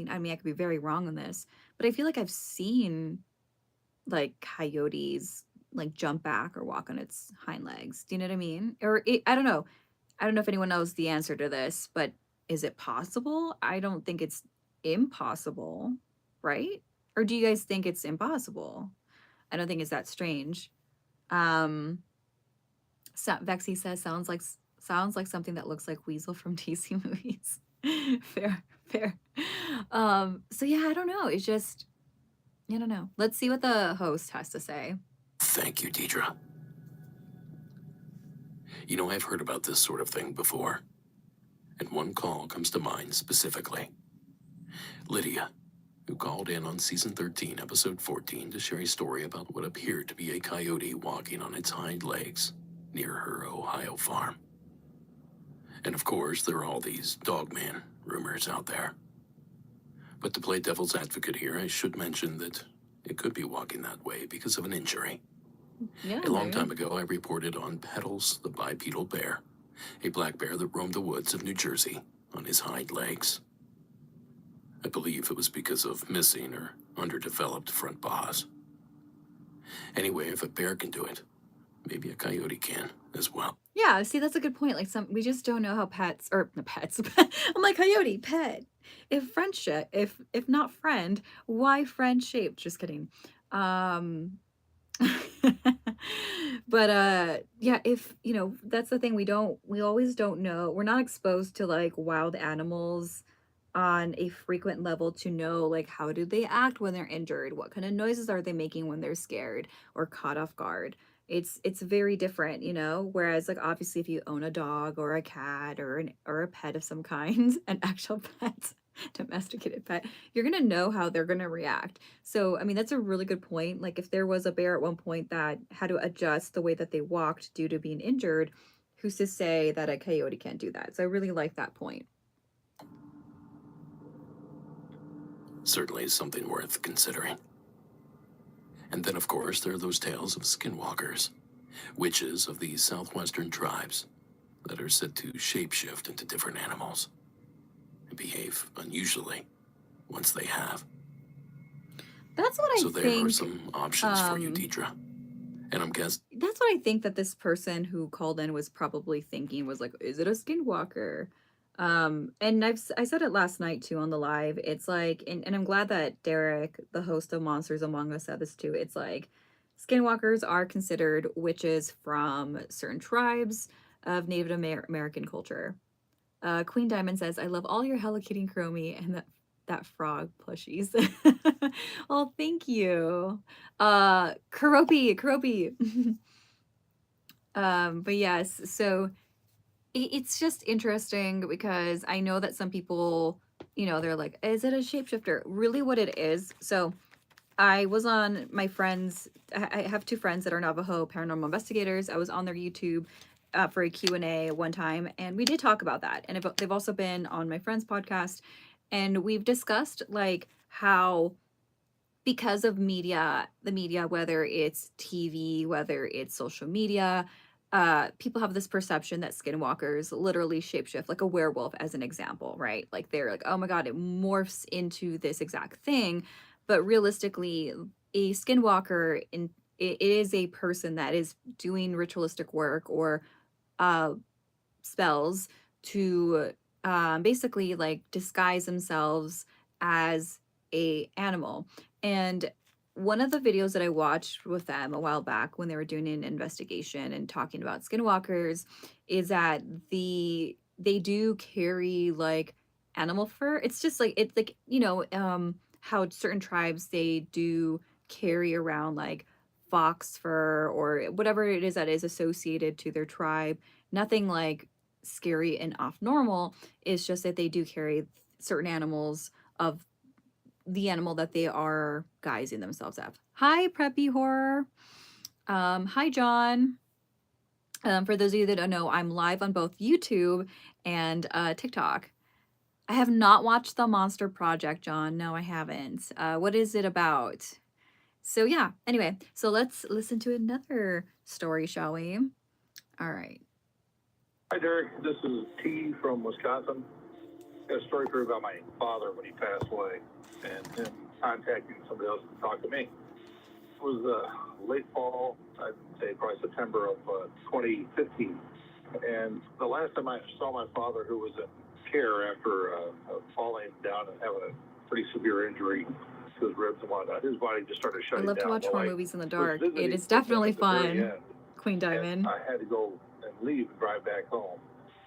Speaker 1: I mean, I could be very wrong on this, but I feel like I've seen like coyotes like jump back or walk on its hind legs. Do you know what I mean? I don't know. I don't know if anyone knows the answer to this, but is it possible? I don't think it's impossible, right? Or do you guys think it's impossible? I don't think it's that strange. Vexy says sounds like something that looks like Weasel from DC movies. Fair, fair. So yeah, I don't know. It's just I don't know. Let's see what the host has to say.
Speaker 3: Thank you, Deidre. You know, I've heard about this sort of thing before, and one call comes to mind specifically. Lydia, who called in on season 13, episode 14, to share a story about what appeared to be a coyote walking on its hind legs near her Ohio farm. And of course, there are all these dogman rumors out there. But to play devil's advocate here, I should mention that it could be walking that way because of an injury.
Speaker 1: Yeah,
Speaker 3: a long time ago, I reported on Petals, the bipedal bear, a black bear that roamed the woods of New Jersey on his hind legs. I believe it was because of missing or underdeveloped front paws. Anyway, if a bear can do it, maybe a coyote can as well.
Speaker 1: Yeah, see, that's a good point. Like we just don't know how pets. I'm like coyote pet. If friendship, if not friend, why friend shaped? Just kidding. But yeah, if that's the thing, we always don't know. We're not exposed to like wild animals on a frequent level to know like how do they act when they're injured, what kind of noises are they making when they're scared or caught off guard. It's very different, whereas like obviously if you own a dog or a cat or a pet of some kind, an actual pet, domesticated pet, you're gonna know how they're gonna react. So I mean that's a really good point. Like if there was a bear at one point that had to adjust the way that they walked due to being injured, who's to say that a coyote can't do that? So I really like that point.
Speaker 3: Certainly something worth considering. And then, of course, there are those tales of skinwalkers, witches of the southwestern tribes that are said to shapeshift into different animals and behave unusually once they have.
Speaker 1: That's what I think.
Speaker 3: So there are some options for you, Deidre. And I'm guessing
Speaker 1: that's what I think that this person who called in was probably thinking was like, is it a skinwalker? And I said it last night too on the live. It's like, and I'm glad that Derek, the host of Monsters Among Us, said this too. It's like skinwalkers are considered witches from certain tribes of Native American culture. Queen Diamond says, I love all your Hello Kitty Chromie and that frog plushies. Well, thank you. Karopi. But yes, so it's just interesting because I know that some people, they're like, is it a shapeshifter? Really what it is. So I was on my friends, I have two friends that are Navajo paranormal investigators. I was on their YouTube for a Q&A one time, and we did talk about that. And they've also been on my friend's podcast, and we've discussed like how because of the media, whether it's TV, whether it's social media, people have this perception that skinwalkers literally shapeshift, like a werewolf as an example, right? Like they're like, oh my God, it morphs into this exact thing. But realistically, a skinwalker, it is a person that is doing ritualistic work or spells to basically like disguise themselves as a animal. And one of the videos that I watched with them a while back when they were doing an investigation and talking about skinwalkers is that they do carry like animal fur. It's just like it's like how certain tribes they do carry around like fox fur or whatever it is that is associated to their tribe. Nothing like scary and off normal. It's just that they do carry certain animals of the animal that they are guising themselves as. Hi, Preppy Horror. Hi, John. For those of you that don't know, I'm live on both YouTube and TikTok. I have not watched The Monster Project, John. No, I haven't. What is it about? So yeah, anyway, so let's listen to another story, shall we? All right.
Speaker 6: Hi, Derek. This is T from Wisconsin. Got a story for you about my father when he passed away and him contacting somebody else to talk to me. It was late fall, I'd say probably September of 2015. And the last time I saw my father, who was in care after falling down and having a pretty severe injury to his ribs and whatnot, his body just started shutting down.
Speaker 1: I love to watch horror movies in the dark. It is definitely fun. Queen Diamond.
Speaker 6: I had to go and leave and drive back home.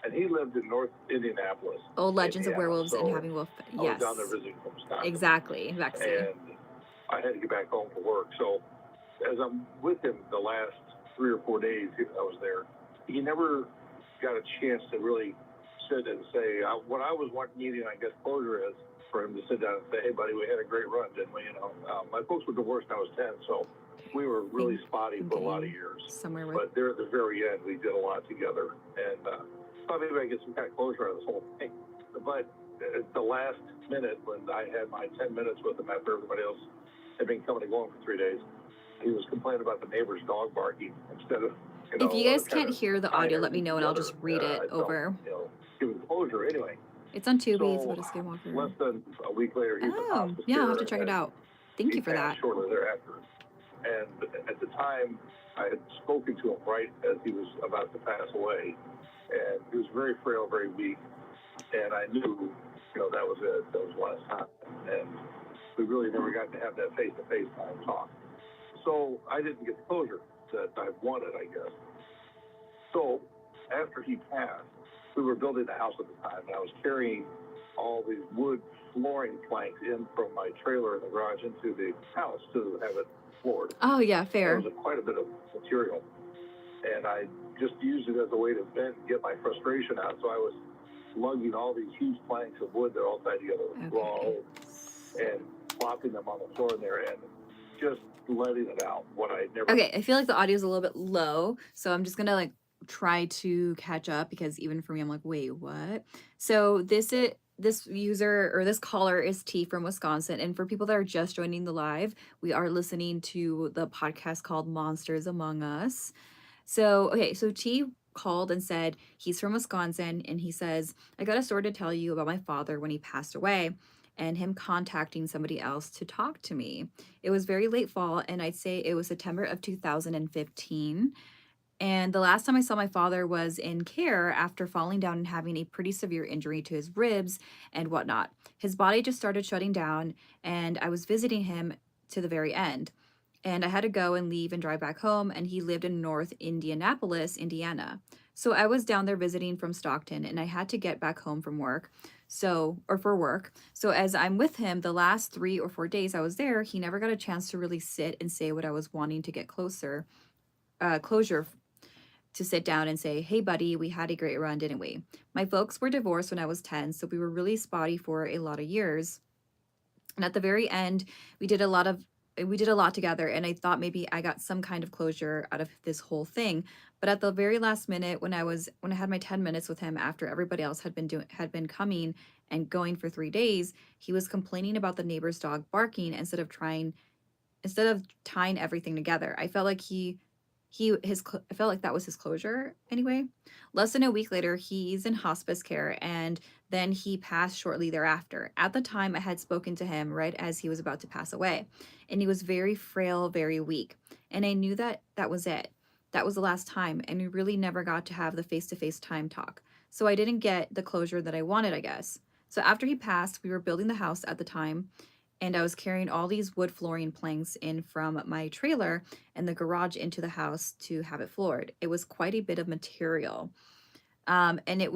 Speaker 6: And he lived in North Indianapolis.
Speaker 1: Old Legends of Werewolves and Having Wolf. Yes.
Speaker 6: I was down there visiting from Wisconsin.
Speaker 1: Exactly.
Speaker 6: And I had to get back home for work. So as I'm with him the last 3 or 4 days I was there, he never got a chance to really sit and say, what I was needing, I guess, closure is for him to sit down and say, hey, buddy, we had a great run, didn't we? My folks were divorced when I was 10, so we were really spotty for a lot of years. But there at the very end, we did a lot together. And thought maybe I get some kind of closure out of this whole thing. But at the last minute, when I had my 10 minutes with him after everybody else had been coming and going for 3 days, he was complaining about the neighbor's dog barking instead of,
Speaker 1: if you guys can't hear the audio, let me know and I'll just read it over.
Speaker 6: Giving closure anyway.
Speaker 1: It's on Tubi. It's about a skinwalker.
Speaker 6: Less than a week later, he was in hospice
Speaker 1: yeah,
Speaker 6: care,
Speaker 1: I'll have to check it out. Thank you for that.
Speaker 6: Shortly thereafter. And at the time, I had spoken to him right as he was about to pass away. And he was very frail, very weak. And I knew, that was it. That was the last time. And we really never got to have that face-to-face time talk. So I didn't get the closure that I wanted, I guess. So after he passed, we were building the house at the time, and I was carrying all these wood flooring planks in from my trailer in the garage into the house to have it floored.
Speaker 1: Oh, yeah, fair.
Speaker 6: There was quite a bit of material. And I just used it as a way to vent and get my frustration out. So I was lugging all these huge planks of wood that are all tied together with raw and plopping them on the floor in there and just letting it out. What I never.
Speaker 1: Okay, I feel like the audio is a little bit low, so I'm just gonna try to catch up because even for me, I'm like, wait, what? So this user or this caller is T from Wisconsin, and for people that are just joining the live, we are listening to the podcast called Monsters Among Us. So okay, so T called and said he's from Wisconsin, and he says, I got a story to tell you about my father when he passed away and him contacting somebody else to talk to me. It was very late fall, and I'd say it was September of 2015. And the last time I saw my father was in care after falling down and having a pretty severe injury to his ribs and whatnot. His body just started shutting down, and I was visiting him to the very end. And I had to go and leave and drive back home, and he lived in North Indianapolis, Indiana. So I was down there visiting from Stockton, and I had to get back home from work. For work. So as I'm with him, the last 3 or 4 days I was there, he never got a chance to really sit and say what I was wanting to get closure to sit down and say, hey buddy, we had a great run, didn't we? My folks were divorced when I was 10, so we were really spotty for a lot of years. And at the very end, we did a lot together, and I thought maybe I got some kind of closure out of this whole thing. But at the very last minute, when I had my 10 minutes with him after everybody else had been coming and going for 3 days, he was complaining about the neighbor's dog barking instead of tying everything together. I felt like I felt like that was his closure anyway. Less than a week later, he's in hospice care, and then he passed shortly thereafter. At the time, I had spoken to him right as he was about to pass away, and he was very frail, very weak. And I knew that was it. That was the last time, and we really never got to have the face-to-face time talk. So I didn't get the closure that I wanted, I guess. So after he passed, we were building the house at the time, and I was carrying all these wood flooring planks in from my trailer and the garage into the house to have it floored. It was quite a bit of material. And I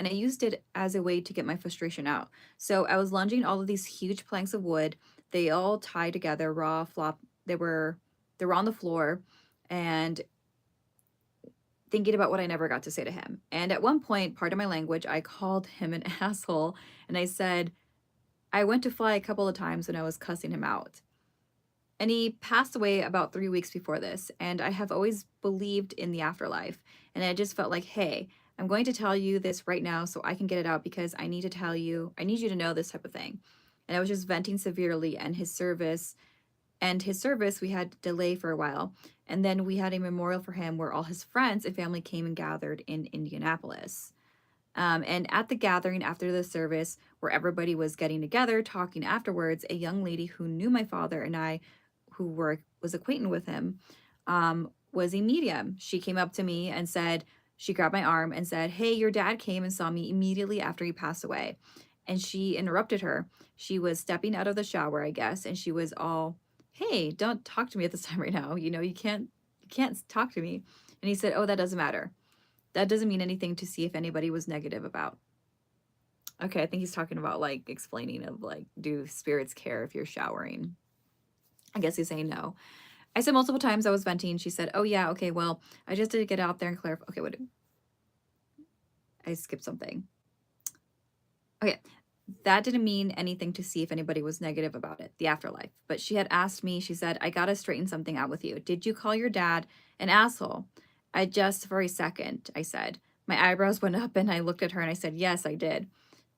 Speaker 1: used it as a way to get my frustration out. So I was lunging all of these huge planks of wood. They all tied together, raw, flop. They were on the floor, and thinking about what I never got to say to him. And at one point, part of my language, I called him an asshole, and I said, I went to fly a couple of times when I was cussing him out. And he passed away about 3 weeks before this, and I have always believed in the afterlife. And I just felt like, hey, I'm going to tell you this right now so I can get it out because I need you to know this type of thing. And I was just venting severely, and his service, we had delay for a while. And then we had a memorial for him where all his friends and family came and gathered in Indianapolis. And at the gathering after the service, where everybody was getting together, talking afterwards, a young lady who knew my father and I, was acquainted with him, was a medium. She came up to me and said, she grabbed my arm and said, "Hey, your dad came and saw me immediately after he passed away." And she interrupted her. She was stepping out of the shower, I guess, and she was all, "Hey, don't talk to me at this time right now. You can't talk to me." And he said, "Oh, that doesn't matter. That doesn't mean anything to see if anybody was negative about." Okay, I think he's talking about like explaining of like, do spirits care if you're showering? I guess he's saying no. I said multiple times I was venting. She said, "Oh yeah, okay, well, I just did get out there and clarify." Okay, what? I skipped something. Okay, that didn't mean anything to see if anybody was negative about it, the afterlife. But she had asked me, she said, "I gotta straighten something out with you. Did you call your dad an asshole?" I just for a second, I said. My eyebrows went up and I looked at her and I said, "Yes, I did."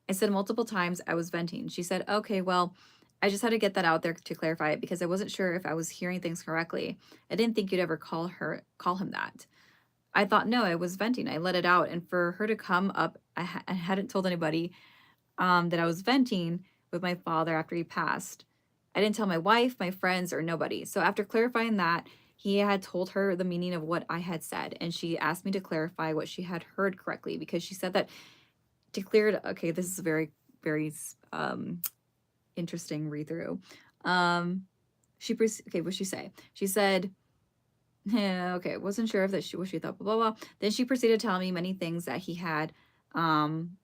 Speaker 1: I said multiple times I was venting. She said, "Okay, well, I just had to get that out there to clarify it because I wasn't sure if I was hearing things correctly. I didn't think you'd ever call him that." I thought, no, I was venting. I let it out. And for her to come up, I hadn't told anybody that I was venting with my father after he passed. I didn't tell my wife, my friends, or nobody. So after clarifying that, he had told her the meaning of what I had said. And she asked me to clarify what she had heard correctly because she said that to clear it. Okay, this is a very, very interesting read through. What'd she say? She said, yeah, okay, wasn't sure if what she thought, blah, blah, blah. Then she proceeded to tell me many things that he had done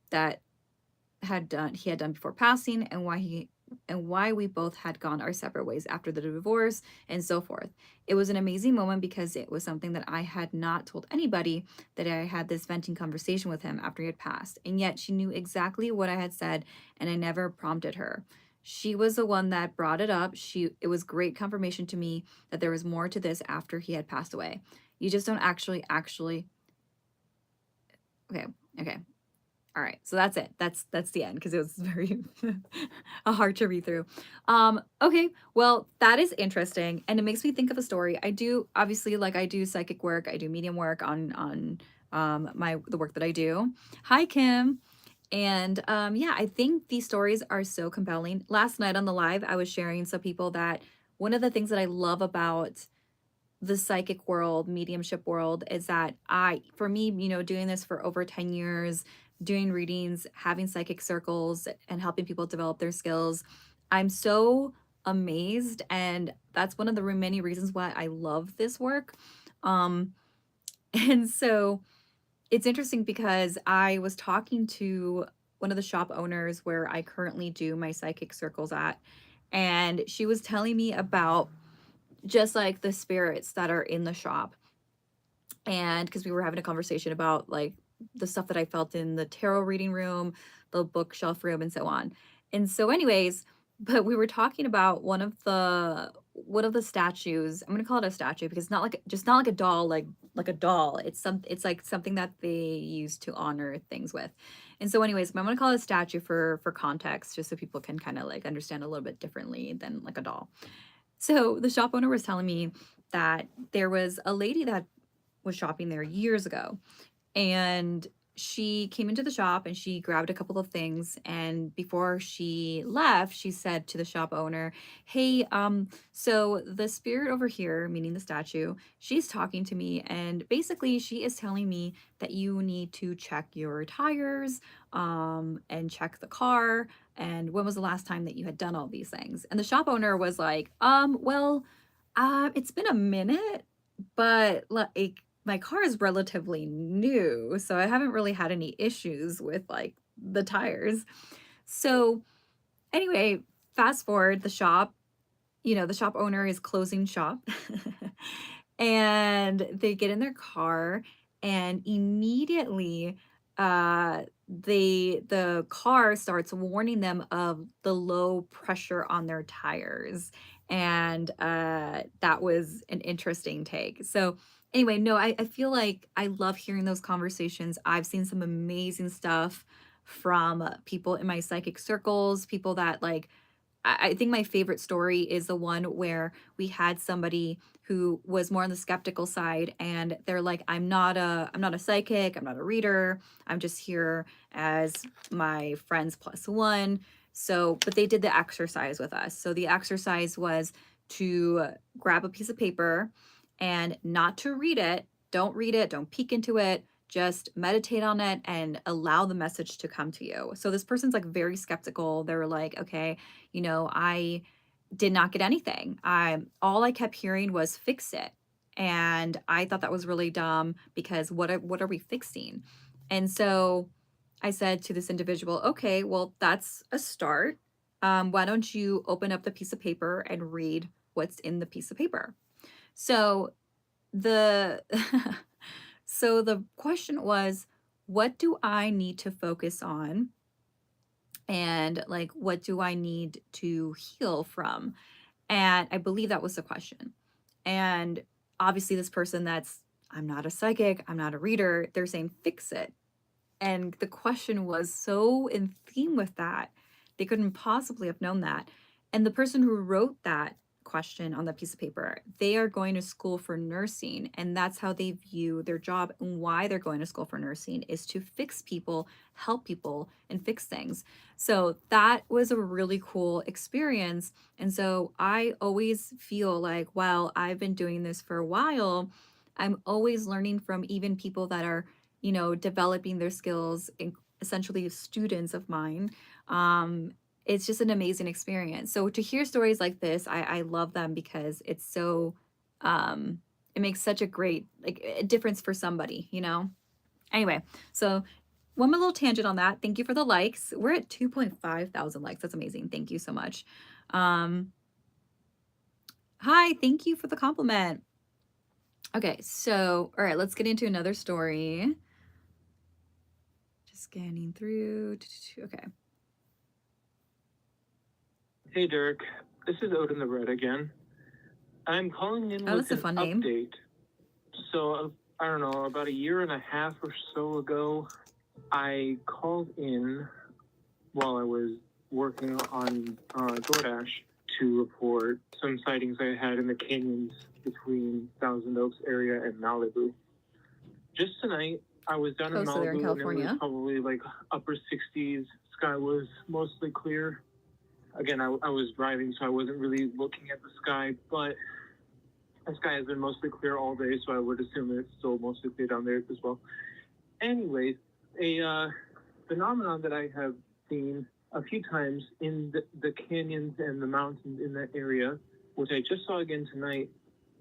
Speaker 1: before passing, and why we both had gone our separate ways after the divorce and so forth. It was an amazing moment because it was something that I had not told anybody, that I had this venting conversation with him after he had passed. And yet she knew exactly what I had said, and I never prompted her. She was the one that brought it up. It was great confirmation to me that there was more to this after he had passed away. You just don't actually okay. All right, so that's it. That's the end because it was very hard to read through. Okay, well, that is interesting, and it makes me think of a story. I do obviously, like, I do psychic work, I do medium work on the work that I do. Hi, Kim. And yeah, I think these stories are so compelling. Last night on the live, I was sharing some people that one of the things that I love about the psychic world, mediumship world, is that for me, doing this for over 10 years, doing readings, having psychic circles, and helping people develop their skills, I'm so amazed. And that's one of the many reasons why I love this work. And so it's interesting because I was talking to one of the shop owners where I currently do my psychic circles at, and she was telling me about just like the spirits that are in the shop. And because we were having a conversation about like the stuff that I felt in the tarot reading room, the bookshelf room, and so on. And so anyways, but we were talking about one of the statues. I'm gonna call it a statue because not like a doll, like a doll. It's like something that they use to honor things with. And so anyways, I'm gonna call it a statue for context, just so people can kind of like understand a little bit differently than like a doll. So the shop owner was telling me that there was a lady that was shopping there years ago, and she came into the shop and she grabbed a couple of things, and before she left, she said to the shop owner, "Hey, so the spirit over here," meaning the statue, "she's talking to me, and basically she is telling me that you need to check your tires and check the car, and when was the last time that you had done all these things?" And the shop owner was like, well, it's been a minute, but like my car is relatively new, so I haven't really had any issues with like the tires. So anyway, fast forward, the shop owner is closing shop and they get in their car, and immediately the car starts warning them of the low pressure on their tires, and that was an interesting take. So anyway, no, I feel like I love hearing those conversations. I've seen some amazing stuff from people in my psychic circles, people that like I think my favorite story is the one where we had somebody who was more on the skeptical side, and they're like, I'm not a psychic, I'm not a reader, I'm just here as my friend's plus one. So, but they did the exercise with us. So the exercise was to grab a piece of paper and not to read it, don't peek into it, just meditate on it and allow the message to come to you. So this person's like very skeptical. They're like, okay, you know, I did not get anything. All I kept hearing was fix it. And I thought that was really dumb because what are we fixing? And so I said to this individual, okay, well, that's a start. Why don't you open up the piece of paper and read what's in the piece of paper? So the so the question was, what do I need to focus on? And like, what do I need to heal from? And I believe that was the question. And obviously, this person that's, I'm not a psychic, I'm not a reader, they're saying, fix it. And the question was so in theme with that, they couldn't possibly have known that. And the person who wrote that question on the piece of paper, they are going to school for nursing. And that's how they view their job, and why they're going to school for nursing is to fix people, help people, and fix things. So that was a really cool experience. And so I always feel like, while I've been doing this for a while, I'm always learning from even people that are, you know, developing their skills, essentially students of mine. It's just an amazing experience. So to hear stories like this, I love them because it's so, it makes such a great, like, a difference for somebody, you know? Anyway, so one more little tangent on that. Thank you for the likes. We're at 2.5 thousand likes. That's amazing. Thank you so much. Hi, thank you for the compliment. Okay, so, all right, let's get into another story. Just scanning through. Okay.
Speaker 7: Hey, Dirk. This is Odin the Red again. I'm calling in with an update. Name. So, I don't know, about a year and a half or so ago, I called in while I was working on DoorDash to report some sightings I had in the canyons between Thousand Oaks area and Malibu. Just tonight, I was down in Malibu, in California. And it was probably like upper 60s. Sky was mostly clear. Again, I was driving, so I wasn't really looking at the sky, but the sky has been mostly clear all day, so I would assume it's still mostly clear down there as well. Anyways, a phenomenon that I have seen a few times in the canyons and the mountains in that area, which I just saw again tonight,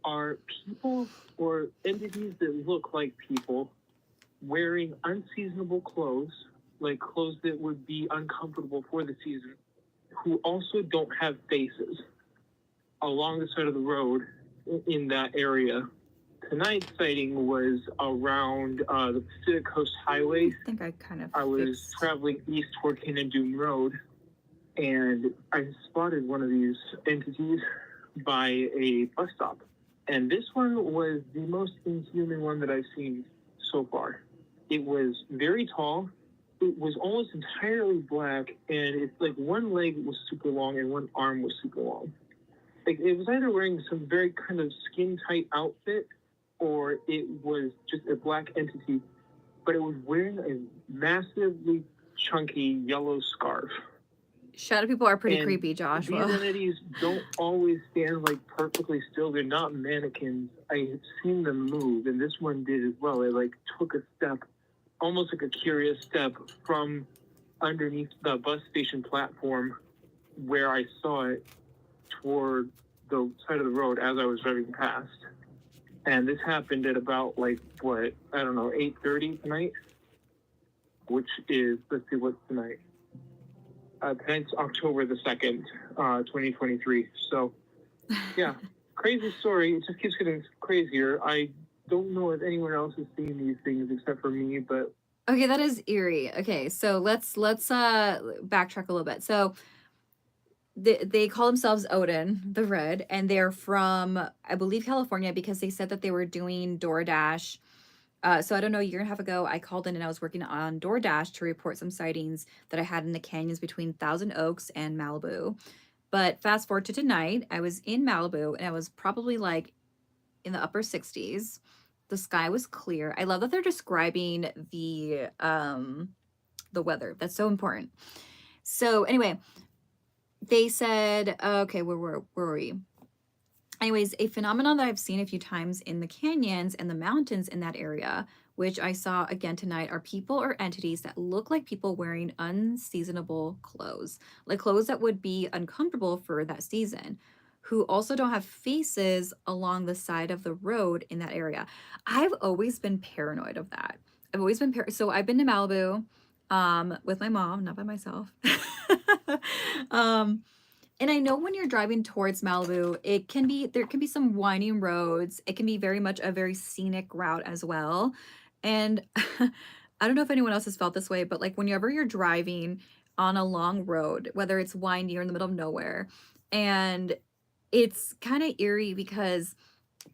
Speaker 7: are people or entities that look like people wearing unseasonable clothes, like clothes that would be uncomfortable for the season, who also don't have faces, along the side of the road in that area. Tonight's sighting was around the Pacific Coast Highway. I was traveling east toward Cannon Road, and I spotted one of these entities by a bus stop. And this one was the most inhuman one that I've seen so far. It was very tall. It was almost entirely black, and it's like one leg was super long and one arm was super long. Like, it was either wearing some very kind of skin-tight outfit, or it was just a black entity, but it was wearing a massively chunky yellow scarf.
Speaker 1: Shadow people are pretty creepy, Joshua.
Speaker 7: These entities don't always stand like perfectly still. They're not mannequins. I have seen them move, and this one did as well. It like took a step, almost like a curious step, from underneath the bus station platform where I saw it toward the side of the road as I was driving past. And this happened at about, like, what, I don't know, 8:30 tonight, which is, let's see, what's tonight? Tonight's October the 2nd, 2023. So, yeah, crazy story. It just keeps getting crazier. I don't know if anyone else has seen these things except for me, but
Speaker 1: Okay, that is eerie. Okay, so let's backtrack a little bit. So they call themselves Odin the Red, and they're from, I believe, California, because they said that they were doing DoorDash. So I don't know, a year and a half ago, I called in and I was working on DoorDash to report some sightings that I had in the canyons between Thousand Oaks and Malibu. But fast forward to tonight, I was in Malibu and I was probably like in the upper 60s. The sky was clear. I love that they're describing the weather. That's so important. So anyway, they said, okay, where were we? Anyways, a phenomenon that I've seen a few times in the canyons and the mountains in that area, which I saw again tonight, are people or entities that look like people wearing unseasonable clothes, like clothes that would be uncomfortable for that season, who also don't have faces along the side of the road in that area. I've always been paranoid of that. I've always been so I've been to Malibu with my mom, not by myself. And I know when you're driving towards Malibu, there can be some winding roads. It can be very much a very scenic route as well. And I don't know if anyone else has felt this way, but like whenever you're driving on a long road, whether it's windy or in the middle of nowhere, and it's kind of eerie because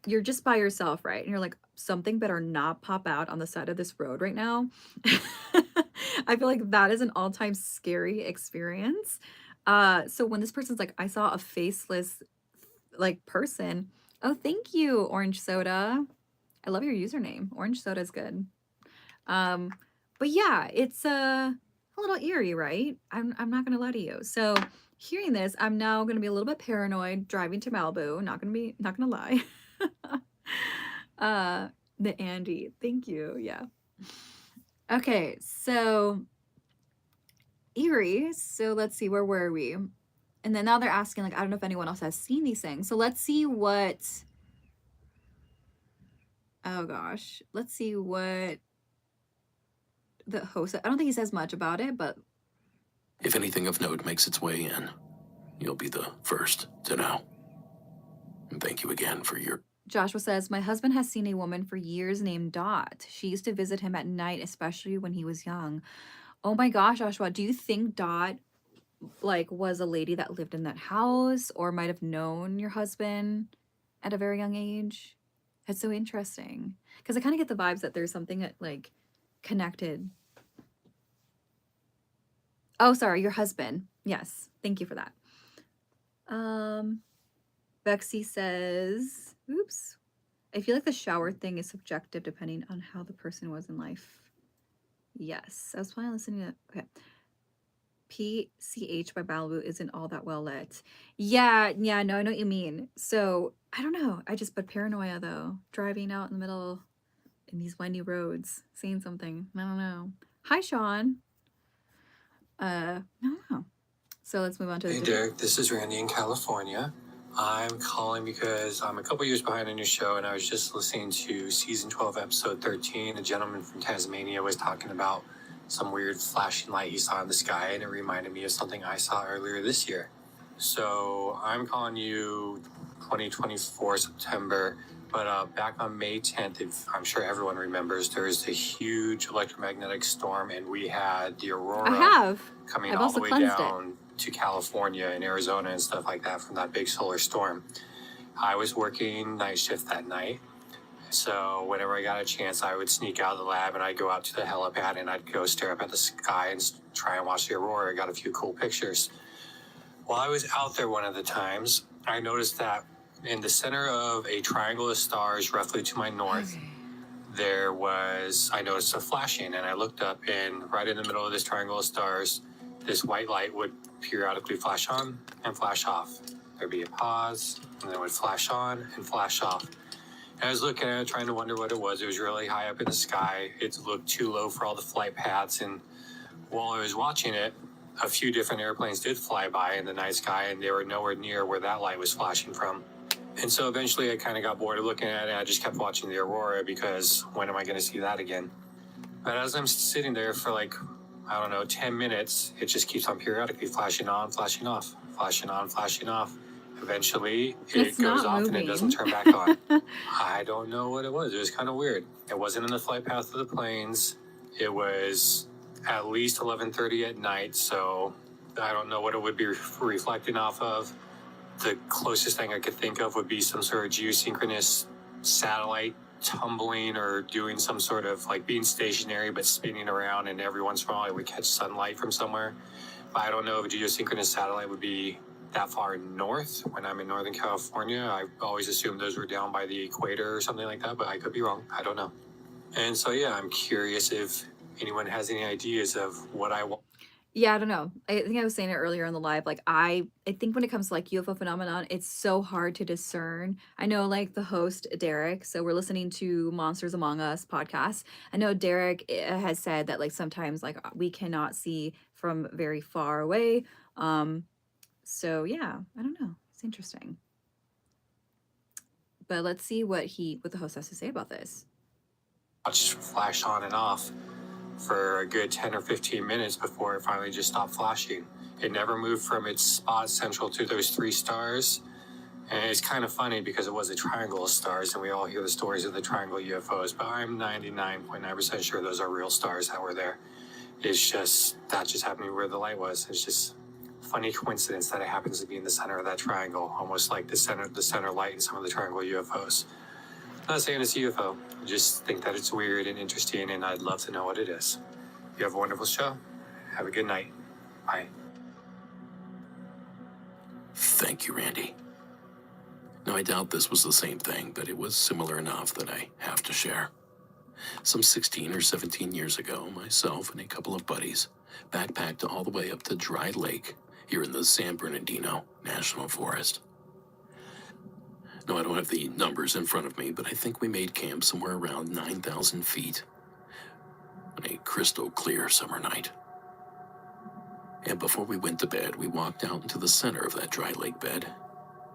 Speaker 1: you're just by yourself, right? And you're like, something better not pop out on the side of this road right now. I feel like that is an all-time scary experience. So when this person's like, I saw a faceless like person. Oh, thank you, Orange Soda. I love your username. Orange Soda is good. But yeah, it's a little eerie, right? I'm not gonna lie to you. So hearing this, I'm now gonna be a little bit paranoid driving to Malibu. Not gonna lie. The Andy, thank you. Yeah. Okay, so eerie. So let's see, where were we? And then now they're asking, like, I don't know if anyone else has seen these things. So let's see what, oh gosh, let's see what the host, I don't think he says much about it, but.
Speaker 3: If anything of note makes its way in, you'll be the first to know. And thank you again for your...
Speaker 1: Joshua says, my husband has seen a woman for years named Dot. She used to visit him at night, especially when he was young. Oh my gosh, Joshua, do you think Dot like was a lady that lived in that house or might have known your husband at a very young age? That's so interesting because I kind of get the vibes that there's something like connected. Oh, sorry, your husband. Yes, thank you for that. Bexy says, oops, I feel like the shower thing is subjective depending on how the person was in life. Yes, I was probably listening to, okay. PCH by Malibu isn't all that well lit. Yeah, no, I know what you mean. So, I don't know. but paranoia though. Driving out in the middle in these windy roads, seeing something. I don't know. Hi, Sean. I don't know. So let's move on to
Speaker 8: Hey, Derek, this is Randy in California. I'm calling because I'm a couple years behind on your show, and I was just listening to season 12, episode 13. A gentleman from Tasmania was talking about some weird flashing light he saw in the sky, and it reminded me of something I saw earlier this year. So I'm calling you 2024 September, but back on May 10th, if I'm sure everyone remembers, there was a huge electromagnetic storm, and we had the aurora coming all the way down to California and Arizona and stuff like that from that big solar storm. I was working night shift that night. So whenever I got a chance, I would sneak out of the lab and I'd go out to the helipad and I'd go stare up at the sky and try and watch the aurora. I got a few cool pictures. While I was out there one of the times, I noticed that in the center of a triangle of stars roughly to my north, I noticed a flashing, and I looked up, and right in the middle of this triangle of stars, this white light would periodically flash on and flash off. There'd be a pause, and then it would flash on and flash off. And I was looking at it, trying to wonder what it was. It was really high up in the sky. It looked too low for all the flight paths. And while I was watching it, a few different airplanes did fly by in the night sky, and they were nowhere near where that light was flashing from. And so eventually I kind of got bored of looking at it, and I just kept watching the aurora because when am I going to see that again? But as I'm sitting there for 10 minutes, it just keeps on periodically flashing on, flashing off, flashing on, flashing off. Eventually, it goes off and it doesn't turn back on. I don't know what it was. It was kind of weird. It wasn't in the flight path of the planes. It was at least 11:30 at night, so I don't know what it would be reflecting off of. The closest thing I could think of would be some sort of geosynchronous satellite tumbling or doing some sort of like being stationary but spinning around, and every once in a while it would catch sunlight from somewhere. But I don't know if a geosynchronous satellite would be that far north. When I'm in Northern California, I always assumed those were down by the equator or something like that, but I could be wrong. I don't know. And so, yeah, I'm curious if anyone has any ideas of what I want.
Speaker 1: Yeah, I don't know. I think I was saying it earlier on the live. Like, I think when it comes to like UFO phenomenon, it's so hard to discern. I know, like the host Derek. So we're listening to Monsters Among Us podcast. I know Derek has said that like sometimes like we cannot see from very far away. So yeah, I don't know. It's interesting. But let's see what the host has to say about this.
Speaker 8: Watch flash on and off for a good 10 or 15 minutes before it finally just stopped flashing. It never moved from its spot central to those 3 stars. And it's kind of funny because it was a triangle of stars, and we all hear the stories of the triangle UFOs, but I'm 99.9% sure those are real stars that were there. It's just, that just happened to be where the light was. It's just a funny coincidence that it happens to be in the center of that triangle, almost like the center light in some of the triangle UFOs. I'm not saying it's a UFO. I just think that it's weird and interesting, and I'd love to know what it is. You have a wonderful show. Have a good night. Bye.
Speaker 3: Thank you, Randy. Now, I doubt this was the same thing, but it was similar enough that I have to share. Some 16 or 17 years ago, myself and a couple of buddies backpacked all the way up to Dry Lake here in the San Bernardino National Forest. No, I don't have the numbers in front of me, but I think we made camp somewhere around 9,000 feet on a crystal clear summer night. And before we went to bed, we walked out into the center of that dry lake bed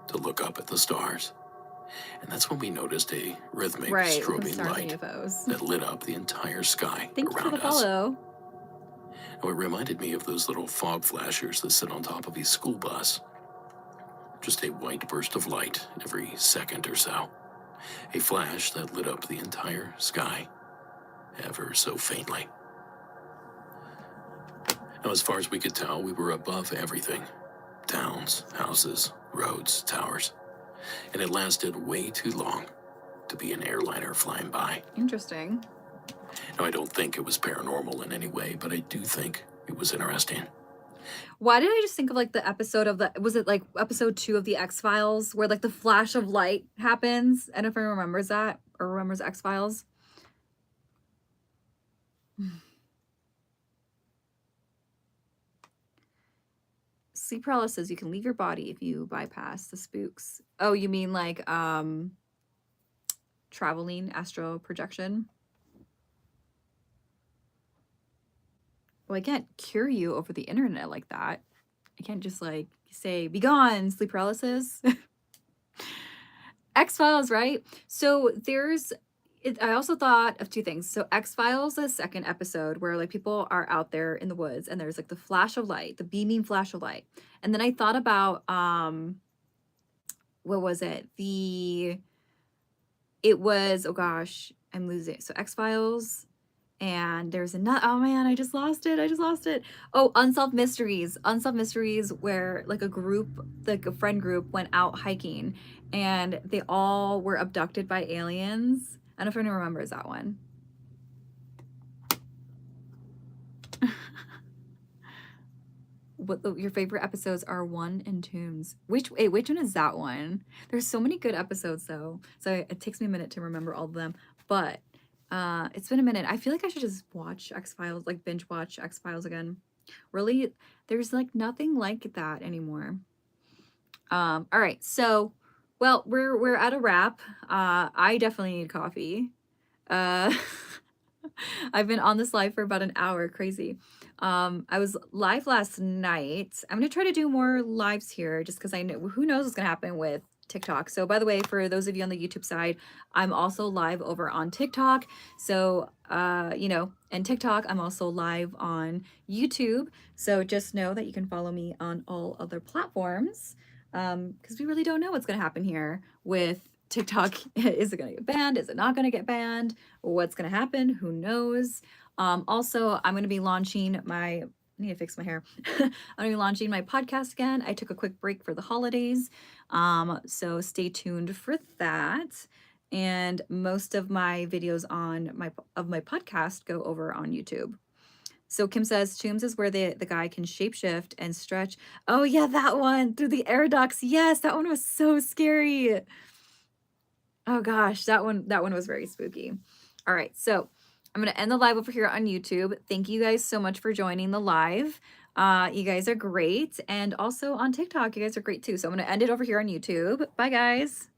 Speaker 3: to look up at the stars. And that's when we noticed a rhythmic strobing light that lit up the entire sky
Speaker 1: Thank
Speaker 3: around
Speaker 1: you for the follow.
Speaker 3: Now, it reminded me of those little fog flashers that sit on top of a school bus. Just a white burst of light every second or so. A flash that lit up the entire sky, ever so faintly. Now, as far as we could tell, we were above everything. Towns, houses, roads, towers. And it lasted way too long to be an airliner flying by.
Speaker 1: Interesting.
Speaker 3: Now, I don't think it was paranormal in any way, but I do think it was interesting.
Speaker 1: Why did I just think of like the episode of was it like episode 2 of the X-Files where like the flash of light happens? I don't know if anyone remembers that or remembers X-Files. Sleep paralysis, you can leave your body if you bypass the spooks. Oh, you mean like traveling astral projection? Well, I can't cure you over the internet like that. I can't just like say, be gone, sleep paralysis. X-Files, right? So I also thought of 2 things. So X-Files, the second episode where like people are out there in the woods and there's like the flash of light, the beaming flash of light. And then I thought about, what was it? It was, oh gosh, I'm losing. So X-Files. And there's another, oh man, I just lost it. Oh, Unsolved Mysteries where like a group, like a friend group went out hiking and they all were abducted by aliens. I don't know if anyone remembers that one. Your favorite episodes are 1 and Tombs. Which one is that one? There's so many good episodes though. So it takes me a minute to remember all of them, but it's been a minute. I feel like I should just watch X-Files, like binge watch X-Files again. Really, there's like nothing like that anymore. All right, so, well, we're at a wrap. I definitely need coffee. I've been on this live for about an hour, crazy. I was live last night. I'm gonna try to do more lives here just because I know who knows what's gonna happen with TikTok. So by the way, for those of you on the YouTube side, I'm also live over on TikTok. So, and TikTok, I'm also live on YouTube. So just know that you can follow me on all other platforms because we really don't know what's going to happen here with TikTok. Is it going to get banned? Is it not going to get banned? What's going to happen? Who knows? Also, I'm going to be launching I need to fix my hair. I'm going to be launching my podcast again. I took a quick break for the holidays. So stay tuned for that. And most of my videos on my podcast go over on YouTube. So Kim says Tombs is where the guy can shapeshift and stretch. Oh yeah, that one through the air ducts. Yes, that one was so scary. Oh gosh, that one was very spooky. All right, so I'm going to end the live over here on YouTube. Thank you guys so much for joining the live. You guys are great. And also on TikTok, you guys are great too. So I'm going to end it over here on YouTube. Bye, guys.